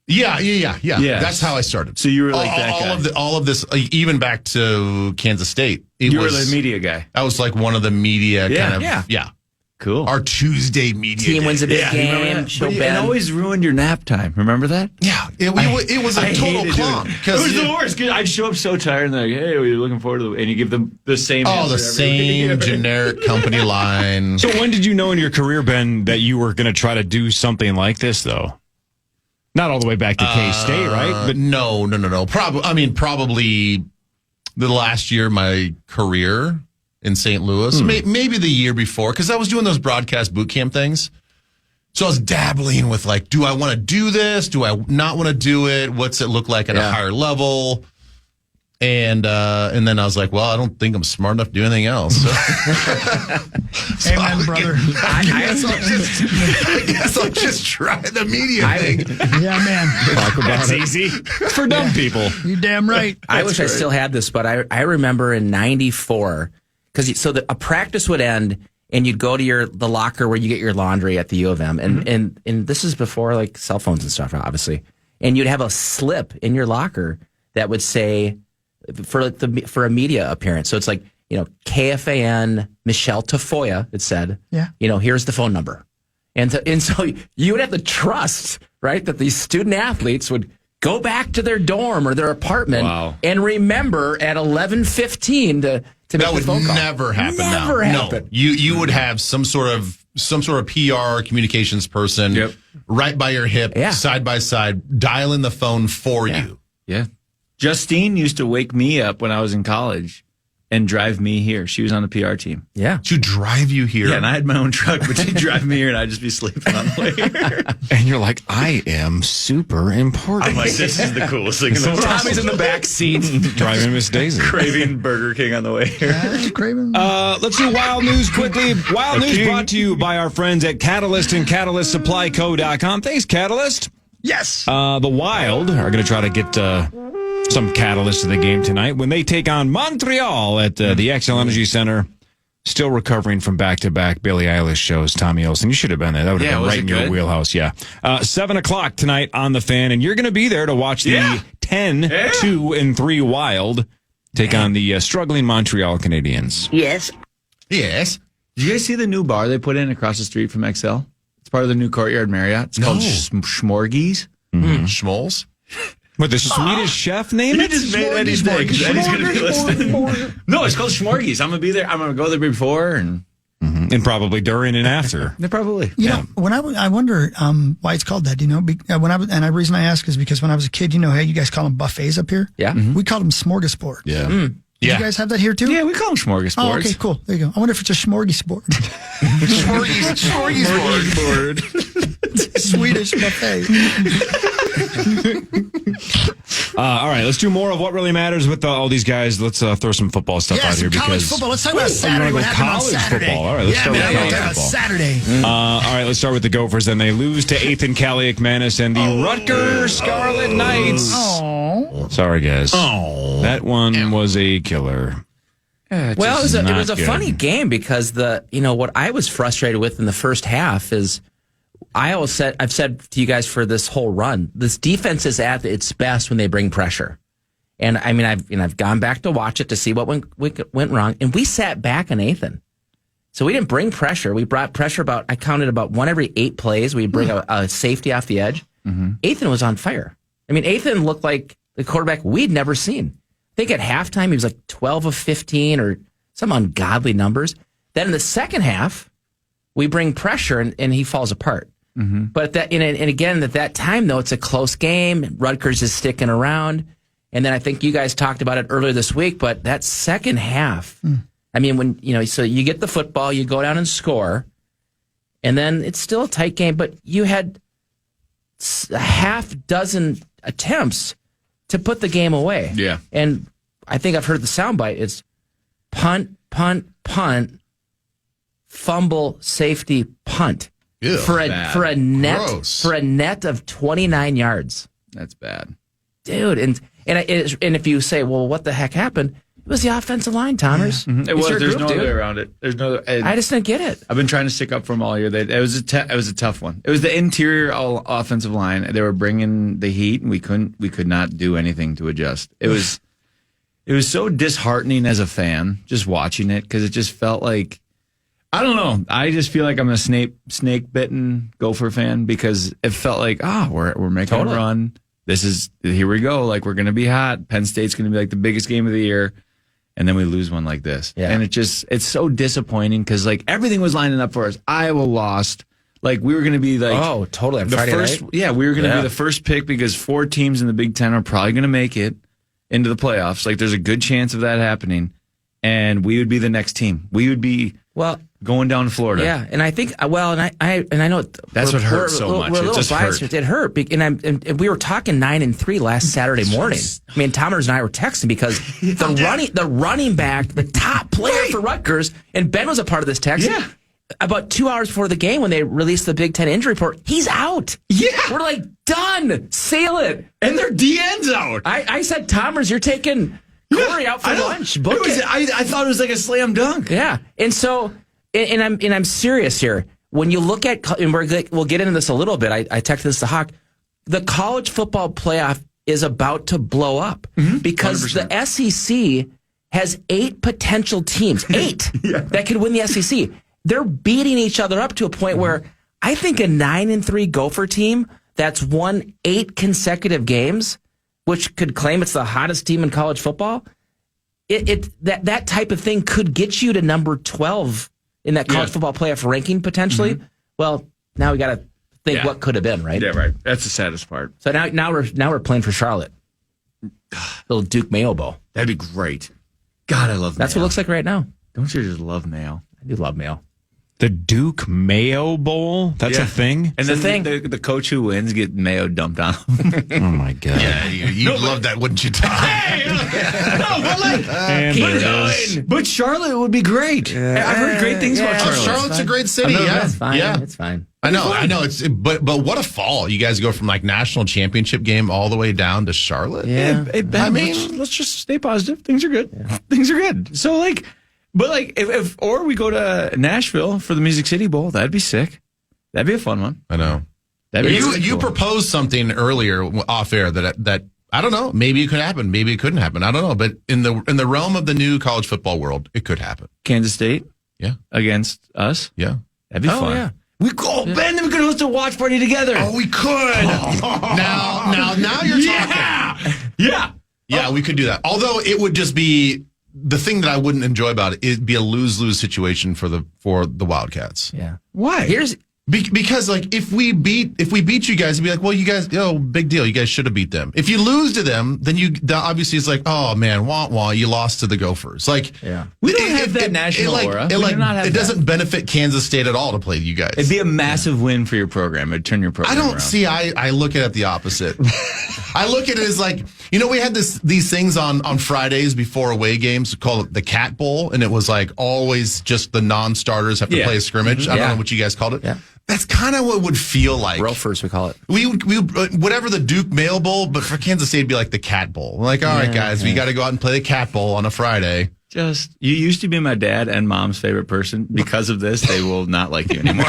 Speaker 2: Yeah.
Speaker 4: Yeah.
Speaker 2: That's how I started.
Speaker 4: So you were like that guy.
Speaker 2: All of this, even back to Kansas State.
Speaker 4: You were the media guy.
Speaker 2: I was like one of the media kind of.
Speaker 7: Yeah.
Speaker 2: Cool. Our Tuesday media
Speaker 7: Team
Speaker 2: day.
Speaker 7: wins a big game. Show
Speaker 4: And
Speaker 7: Ben.
Speaker 4: always ruined your nap time. Remember that?
Speaker 2: Yeah. It was a total clonk.
Speaker 4: It was the worst. 'Cause I'd show up so tired and they're like, hey, we're looking forward to and you give them the same answer
Speaker 2: the same generic company line.
Speaker 9: So when did you know in your career, Ben, that you were going to try to do something like this, though? Not all the way back to K-State, right?
Speaker 2: But no. Probably the last year of my career in St. Louis, maybe the year before, because I was doing those broadcast boot camp things. So I was dabbling with like, do I want to do this? Do I not want to do it? What's it look like at a higher level? And then I was like, well, I don't think I'm smart enough to do anything else. So,
Speaker 5: Amen, brother.
Speaker 2: I guess I'll just try the media thing.
Speaker 5: Yeah, man.
Speaker 9: Talk about That's easy. It's for dumb people.
Speaker 5: You damn right.
Speaker 7: I wish I still had this, but I remember in '94 because a practice would end and you'd go to the locker where you get your laundry at the U of M, and this is before like cell phones and stuff, obviously, and you'd have a slip in your locker that would say for a media appearance. So it's like, KFAN Michelle Tafoya, it said, here's the phone number. And so you would have to trust, right, that these student athletes would go back to their dorm or their apartment and remember at 11:15 to make the phone call.
Speaker 2: That would never happen now.
Speaker 7: Never happen.
Speaker 2: No, you would have some sort of PR communications person right by your hip, side by side, dialing the phone for you.
Speaker 4: Yeah. Justine used to wake me up when I was in college and drive me here. She was on the PR team.
Speaker 7: Yeah.
Speaker 2: To drive you here?
Speaker 4: Yeah, and I had my own truck, but she'd drive me here and I'd just be sleeping on the way here.
Speaker 9: And you're like, I am super important.
Speaker 4: I'm like, this is the coolest thing in the world. Tommy's in the back seat.
Speaker 9: Driving Miss Daisy.
Speaker 4: Craving Burger King on the way here.
Speaker 5: Craving.
Speaker 9: Let's do Wild News quickly. Wild News brought to you by our friends at Catalyst and CatalystSupplyCo.com. Thanks, Catalyst.
Speaker 5: Yes.
Speaker 9: The Wild are going to try to get some catalyst to the game tonight when they take on Montreal at the XL Energy Center. Still recovering from back-to-back Billie Eilish shows, Tommy Olson. You should have been there. That would have been right in your wheelhouse. Yeah. 7 o'clock tonight on the Fan, and you're going to be there to watch the 10, 2, and 3 Wild take on the struggling Montreal Canadiens.
Speaker 1: Yes.
Speaker 2: Yes.
Speaker 4: Did you guys see the new bar they put in across the street from XL? It's part of the new Courtyard Marriott. It's called Schmorgies.
Speaker 2: Schmoles?
Speaker 9: What, the Swedish chef name
Speaker 4: He
Speaker 9: it?
Speaker 4: just made Eddie's day because Eddie's going to be listening. No, it's called Schmorgies. I'm going to be there. I'm going to go there before and
Speaker 9: probably during and after.
Speaker 4: Probably.
Speaker 5: You know, when I wonder why it's called that. You know, the reason I ask is because when I was a kid, hey, you guys call them buffets up here.
Speaker 7: Yeah,
Speaker 5: we called them smorgasbord.
Speaker 9: Yeah.
Speaker 5: Do you guys have that here too?
Speaker 4: Yeah, we call them smorgasbords.
Speaker 5: Oh, okay, cool. There you go. I wonder if it's a smorgasbord. Smorgasbord. Swedish buffet.
Speaker 9: All right, let's do more of what really matters with all these guys. Let's throw some football stuff out here
Speaker 5: college
Speaker 9: because
Speaker 5: football. Let's talk about Saturday. What happened on Saturday?
Speaker 9: Football. All right, let's start with college football.
Speaker 5: Saturday.
Speaker 9: All right, let's start with the Gophers. Then they lose to 8th and Cali McManus and the Rutgers Scarlet Knights.
Speaker 5: Oh,
Speaker 9: sorry guys. Oh, that one was a killer.
Speaker 7: Well, it was a
Speaker 9: good.
Speaker 7: funny game because what I was frustrated with in the first half is I've said to you guys for this whole run, this defense is at its best when they bring pressure. And I mean, I've gone back to watch it to see what went wrong, and we sat back on Ethan. So we didn't bring pressure. We brought pressure I counted about 1 every 8 plays. We bring a safety off the edge. Ethan was on fire. I mean, Ethan looked like the quarterback we'd never seen. I think at halftime he was like 12 of 15 or some ungodly numbers. Then in the second half, we bring pressure and he falls apart. But at that time though, it's a close game. Rutgers is sticking around, and then I think you guys talked about it earlier this week. But that second half, I mean, so you get the football, you go down and score, and then it's still a tight game. But you had a half dozen attempts to put the game away.
Speaker 4: Yeah,
Speaker 7: and I think I've heard the soundbite. It's punt, punt, punt, fumble, safety, punt.
Speaker 2: Ew,
Speaker 7: for a net of 29 yards.
Speaker 4: That's bad,
Speaker 7: dude. And if you say, well, what the heck happened? It was the offensive line, Thomas.
Speaker 4: Yeah. It was. There's no way around it. There's no.
Speaker 7: I just didn't get it.
Speaker 4: I've been trying to stick up for them all year. It was a tough one. It was the interior offensive line. They were bringing the heat, and we could not do anything to adjust. It was so disheartening as a fan just watching it because it just felt like. I don't know. I just feel like I'm a snake bitten Gopher fan because it felt like, we're making a run. Here we go. Like we're going to be hot. Penn State's going to be like the biggest game of the year. And then we lose one like this. Yeah. And it's so disappointing because like everything was lining up for us. Iowa lost. Like we were going to be like,
Speaker 7: oh, totally. On Friday night?
Speaker 4: Yeah, we were going to be the first pick because 4 teams in the Big Ten are probably going to make it into the playoffs. Like there's a good chance of that happening. And we would be the next team. We would be, going down to Florida.
Speaker 7: Yeah, and I think, well, and I know
Speaker 4: that's what hurt so much.
Speaker 7: We're a
Speaker 4: it
Speaker 7: little
Speaker 4: just
Speaker 7: biased.
Speaker 4: hurt.
Speaker 7: It hurt, and we were talking 9-3 last Saturday morning. I mean, Tomers and I were texting because the running back, the top player for Rutgers, and Ben was a part of this text.
Speaker 4: Yeah.
Speaker 7: About 2 hours before the game, when they released the Big Ten injury report, he's out.
Speaker 4: Yeah,
Speaker 7: we're like done, sail it,
Speaker 4: and their DN's out.
Speaker 7: I said, Tomers, you're taking Corey out for lunch. Book it.
Speaker 4: I thought it was like a slam dunk.
Speaker 7: Yeah, and so. And I'm serious here. When you look at, and we'll get into this a little bit. I texted this to Hawk. The college football playoff is about to blow up because 100%. The SEC has 8 potential teams, 8 that could win the SEC. They're beating each other up to a point where I think a 9-3 Gopher team that's won 8 consecutive games, which could claim it's the hottest team in college football. That type of thing could get you to number 12. In that college football playoff ranking, potentially. Well, now we got to think what could have been, right?
Speaker 4: Yeah, right. That's the saddest part.
Speaker 7: So now we're playing for Charlotte. Little Duke Mayo Bowl.
Speaker 4: That'd be great. God, I love
Speaker 7: That's
Speaker 4: Mayo.
Speaker 7: what it looks like right now.
Speaker 4: Don't you just love Mayo?
Speaker 7: I do love Mayo.
Speaker 9: The Duke Mayo Bowl? That's a thing?
Speaker 4: And the coach who wins get Mayo dumped on him.
Speaker 9: Oh, my God.
Speaker 2: Yeah, you'd love that, wouldn't you, Tom?
Speaker 4: But Charlotte would be great. I've heard great things about Charlotte.
Speaker 2: Charlotte's a great city. Yeah,
Speaker 7: it's fine.
Speaker 2: Yeah.
Speaker 7: It's fine.
Speaker 2: I know. But what a fall! You guys go from like national championship game all the way down to Charlotte.
Speaker 7: Yeah.
Speaker 4: Hey, Ben, let's just stay positive. Things are good. Yeah. Things are good. So if we go to Nashville for the Music City Bowl, that'd be sick. That'd be a fun one.
Speaker 2: I know.
Speaker 4: You
Speaker 2: proposed something earlier off air that I don't know. Maybe it could happen. Maybe it couldn't happen. I don't know. But in the realm of the new college football world, it could happen.
Speaker 4: Kansas State, against us,
Speaker 2: that'd
Speaker 4: be fun.
Speaker 7: Yeah.
Speaker 4: Ben, then we could host a watch party together.
Speaker 2: Oh, we could. Now you're talking. Yeah, we could do that. Although it would just be. The thing that I wouldn't enjoy about it is be a lose-lose situation for the Wildcats.
Speaker 7: Yeah.
Speaker 4: Why?
Speaker 2: Because like if we beat you guys, it'd be like, well, you guys, big deal. You guys should have beat them. If you lose to them, then obviously it's like, oh man, wah, you lost to the Gophers. Like,
Speaker 7: we don't have that national aura.
Speaker 2: It doesn't benefit Kansas State at all to play you guys.
Speaker 4: It'd be a massive win for your program. It'd turn your program around.
Speaker 2: I look at it the opposite. I look at it as like, we had these things on Fridays before away games called the Cat Bowl, and it was like always just the non-starters have to play a scrimmage. I don't know what you guys called it.
Speaker 7: Yeah.
Speaker 2: That's kind of what it would feel like.
Speaker 7: Ropers, we call it.
Speaker 2: We whatever the Duke Mayo Bowl, but for Kansas State, it'd be like the Cat Bowl. We're like, all right, guys, we got to go out and play the Cat Bowl on a Friday.
Speaker 4: You used to be my dad and mom's favorite person. Because of this, they will not like you anymore.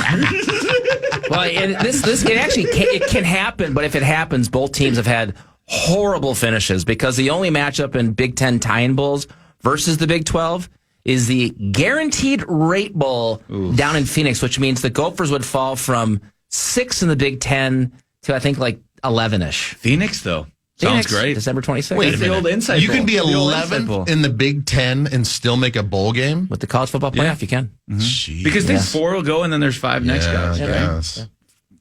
Speaker 7: Well, it can happen, but if it happens, both teams have had horrible finishes because the only matchup in Big Ten tie-in bowls versus the Big 12 is the Guaranteed Rate Bowl down in Phoenix, which means the Gophers would fall from 6 in the Big Ten to I think like 11-ish.
Speaker 4: Phoenix, though. Sounds great.
Speaker 7: December 26th.
Speaker 2: Wait,
Speaker 4: the old Inside
Speaker 2: You
Speaker 4: Bowl.
Speaker 2: can be 11th in the Big Ten and still make a bowl game?
Speaker 7: With the college football playoff, you can.
Speaker 2: Mm-hmm.
Speaker 4: Because there's 4 will go and then there's 5 next guys.
Speaker 2: Yes.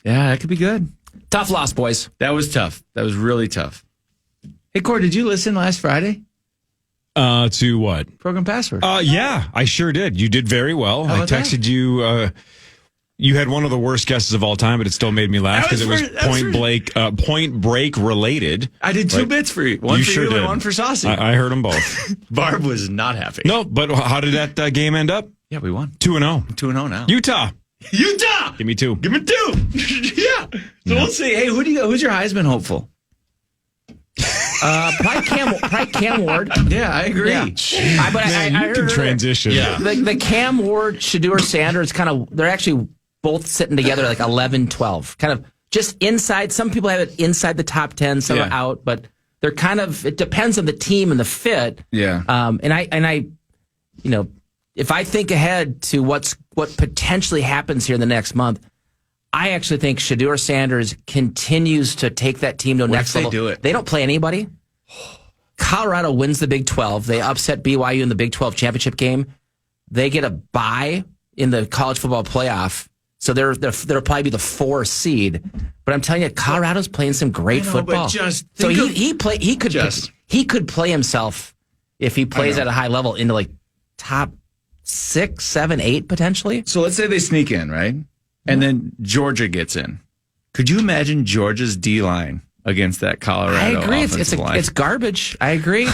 Speaker 4: Yeah, that could be good.
Speaker 7: Tough loss, boys.
Speaker 4: That was tough. That was really tough. Hey, Cord, did you listen last Friday?
Speaker 9: To what?
Speaker 4: Program Password.
Speaker 9: Yeah, I sure did. You did very well. I texted you. You had one of the worst guesses of all time, but it still made me laugh because it was Point Break related.
Speaker 4: I did 2 bits for you. One for you and one for Saucy.
Speaker 9: I heard them both.
Speaker 4: Barb was not happy.
Speaker 9: No, but how did that game end up?
Speaker 4: Yeah, we won.
Speaker 9: 2-0.
Speaker 4: 2-0 now.
Speaker 9: Utah.
Speaker 4: Give me 2. Give me 2. Yeah. So we'll see. Hey, who's your Heisman hopeful?
Speaker 7: Probably Cam Ward.
Speaker 4: Yeah, I agree.
Speaker 7: Yeah. I
Speaker 9: you can transition.
Speaker 2: Yeah.
Speaker 7: The Cam Ward, Shedeur Sanders, they're actually both sitting together like 11-12. Kind of just inside. Some people have it inside the top 10, some are out, but they're it depends on the team and the fit.
Speaker 4: Yeah.
Speaker 7: And I if I think ahead to what potentially happens here in the next month, I actually think Shedeur Sanders continues to take that team to the next level.
Speaker 4: They do it?
Speaker 7: They don't play anybody. Colorado wins the Big 12. They upset BYU in the Big 12 championship game. They get a bye in the college football playoff, so they'll probably be the 4 seed. But I'm telling you, Colorado's playing some great football. So he could play himself if he plays at a high level into like top 6, 7, 8 potentially.
Speaker 4: So let's say they sneak in, right? And then Georgia gets in. Could you imagine Georgia's D-line against that Colorado
Speaker 7: I agree.
Speaker 4: offensive line?
Speaker 7: It's garbage. I agree.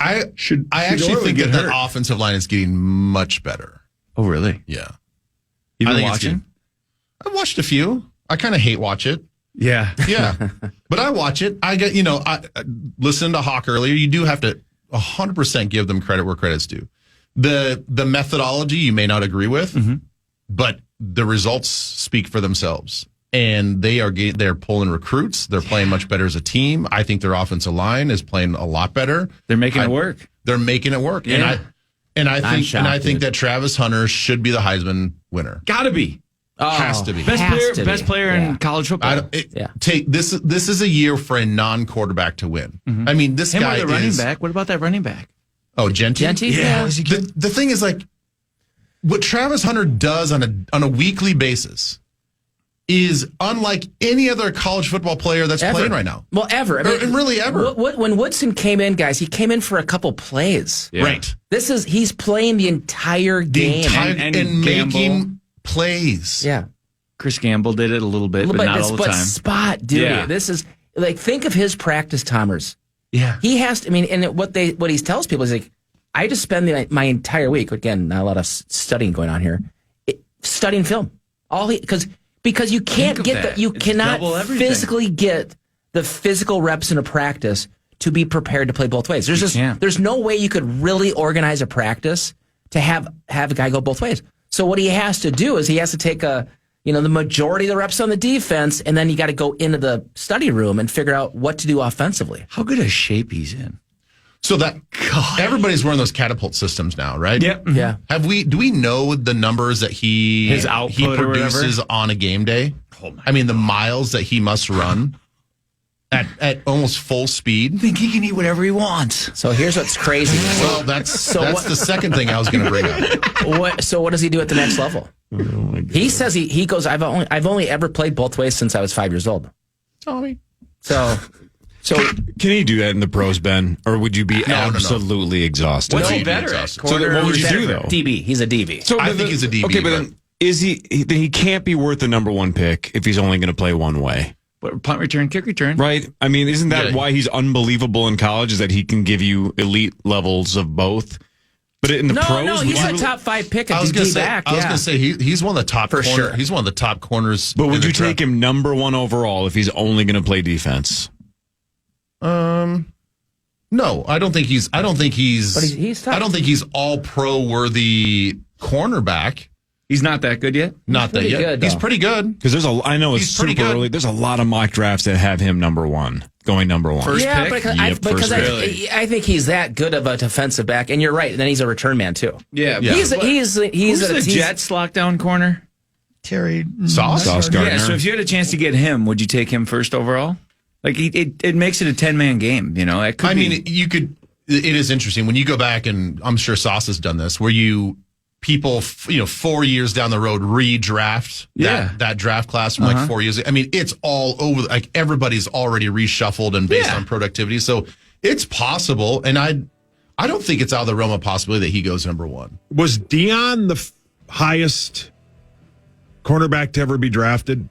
Speaker 2: I actually think that the offensive line is getting much better.
Speaker 4: Oh, really?
Speaker 2: Yeah.
Speaker 4: You've been watching?
Speaker 2: I've watched a few. I kind of hate watch it.
Speaker 4: Yeah.
Speaker 2: Yeah. But I watch it. I get, I listened to Hawk earlier. You do have to 100% give them credit where credit's due. The methodology you may not agree with, but the results speak for themselves. And they're pulling recruits. They're playing much better as a team. I think their offensive line is playing a lot better.
Speaker 4: They're making it work.
Speaker 2: They're making it work.
Speaker 4: Yeah.
Speaker 2: And I think that Travis Hunter should be the Heisman winner.
Speaker 4: Gotta be.
Speaker 2: Has to be.
Speaker 4: Best player in college football.
Speaker 2: Take this is a year for a non-quarterback to win. I mean, this
Speaker 4: Him
Speaker 2: guy
Speaker 4: or the running
Speaker 2: is
Speaker 4: back. What about that running back?
Speaker 2: Oh, Genty?
Speaker 7: Yeah.
Speaker 2: The thing is, like, what Travis Hunter does on a weekly basis is unlike any other college football player that's playing right now.
Speaker 7: Well, ever. I mean,
Speaker 2: really ever.
Speaker 7: When Woodson came in, guys, he came in for a couple plays.
Speaker 2: Yeah. Right.
Speaker 7: He's playing the entire game.
Speaker 2: And making plays.
Speaker 7: Yeah.
Speaker 4: Chris Gamble did it a little bit, but not all the time.
Speaker 7: Spot duty.
Speaker 4: Yeah.
Speaker 7: This is, like, think of his practice timers.
Speaker 4: Yeah.
Speaker 7: He has to, and what he tells people is, like, I just spend my entire week, again, not a lot of studying going on here, studying film. Because you can't cannot physically get the physical reps in a practice to be prepared to play both ways. There's no way you could really organize a practice to have a guy go both ways. So what he has to do is he has to take the majority of the reps on the defense, and then you got to go into the study room and figure out what to do offensively.
Speaker 4: How good a shape he's in.
Speaker 2: So everybody's wearing those catapult systems now, right?
Speaker 7: Yep. Yeah.
Speaker 2: Do we know the numbers that his output produces on a game day? Oh my the miles that he must run at almost full speed.
Speaker 4: I think he can eat whatever he wants.
Speaker 7: So here's what's crazy.
Speaker 2: Well, that's the second thing I was going to bring up.
Speaker 7: So what does he do at the next level? He says he goes, I've only ever played both ways since I was 5 years old.
Speaker 2: Tommy.
Speaker 11: So can he do that in the pros, Ben? Or would you be absolutely exhausted?
Speaker 4: What's he better at?
Speaker 11: So what would you do, though?
Speaker 7: DB. He's a DB.
Speaker 2: So I think he's a DB.
Speaker 11: Okay, but then he can't be worth the number one pick if he's only going to play one way.
Speaker 4: But punt return, kick return.
Speaker 11: Right. I mean, isn't that why he's unbelievable in college, is that he can give you elite levels of both? But in the pros...
Speaker 7: No, he's a top 5 pick.
Speaker 2: I was going to say, he's one of the top
Speaker 7: For sure.
Speaker 2: He's one of the top corners.
Speaker 11: But would you take him number one overall if he's only going to play defense?
Speaker 2: No, I don't think he's. But
Speaker 7: he's tough.
Speaker 2: I don't think he's all pro worthy cornerback.
Speaker 4: He's not that good yet.
Speaker 2: Not that yet.
Speaker 7: Good,
Speaker 2: he's pretty good.
Speaker 11: Because I know it's super early. There's a lot of mock drafts that have him number one, going number one.
Speaker 4: First pick?
Speaker 7: Because I think he's that good of a defensive back, and you're right. And then he's a return man too.
Speaker 4: Yeah.
Speaker 7: He's
Speaker 4: Who's the Jets lockdown corner?
Speaker 5: Terry
Speaker 2: Sauce
Speaker 11: Gardner.
Speaker 4: Yeah. So if you had a chance to get him, would you take him first overall? Like it makes it a 10-man game.
Speaker 2: You could. It is interesting when you go back, and I'm sure Sauce has done this, where people 4 years down the road redraft that draft class from like 4 years. I mean, it's all over. Like everybody's already reshuffled and based on productivity, so it's possible. And I don't think it's out of the realm of possibility that he goes number one.
Speaker 10: Was Dion the highest cornerback to ever be drafted?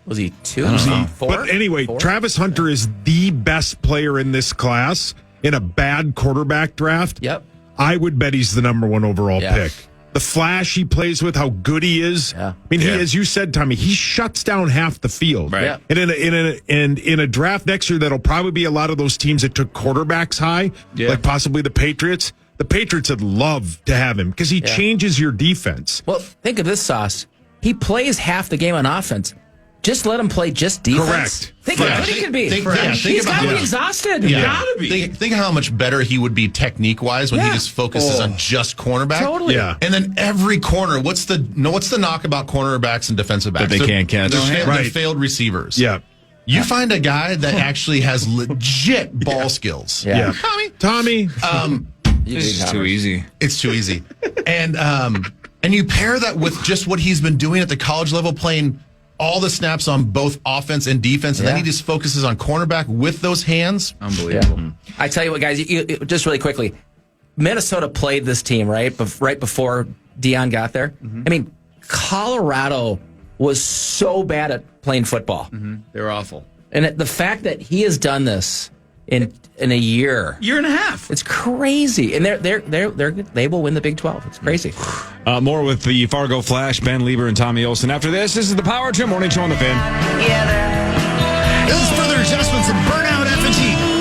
Speaker 7: Was he 2?
Speaker 10: Was he
Speaker 7: 4?
Speaker 10: But anyway,
Speaker 7: 4?
Speaker 10: Travis Hunter is the best player in this class in a bad quarterback draft.
Speaker 7: Yep.
Speaker 10: I would bet he's the number one overall pick. The flash he plays with, how good he is. Yeah. I mean, he, as you said, Tommy, he shuts down half the field.
Speaker 4: Right.
Speaker 10: And in a draft next year, that'll probably be a lot of those teams that took quarterbacks high, like possibly the Patriots. The Patriots would love to have him because he changes your defense.
Speaker 7: Well, think of this, Sauce. He plays half the game on offense. Just let him play just defense.
Speaker 10: Correct.
Speaker 7: Think how good he could be. He's got to be exhausted.
Speaker 2: Yeah.
Speaker 7: Gotta be.
Speaker 2: Think how much better he would be technique-wise when he just focuses on just cornerback.
Speaker 7: Totally.
Speaker 10: Yeah.
Speaker 2: And then every corner, what's the knock about cornerbacks and defensive backs?
Speaker 11: That they can't catch.
Speaker 2: They're failed receivers.
Speaker 10: Yeah.
Speaker 2: You find a guy that actually has legit ball skills.
Speaker 10: Yeah. Tommy.
Speaker 11: This is too easy.
Speaker 2: It's too easy. And you pair that with just what he's been doing at the college level, playing all the snaps on both offense and defense, and then he just focuses on cornerback with those hands.
Speaker 4: Unbelievable.
Speaker 7: Yeah. I tell you what, guys, you, just really quickly, Minnesota played this team, right before Deion got there.
Speaker 4: Mm-hmm.
Speaker 7: I mean, Colorado was so bad at playing football.
Speaker 4: Mm-hmm. They were awful.
Speaker 7: And the fact that he has done this in a year
Speaker 4: and a half,
Speaker 7: it's crazy. And they will win the Big 12. It's crazy.
Speaker 9: More with the Fargo Flash, Ben Lieber and Tommy Olson. After this is the Power Trip Morning Show on the Fan.
Speaker 5: Those further adjustments in burnout, F&G.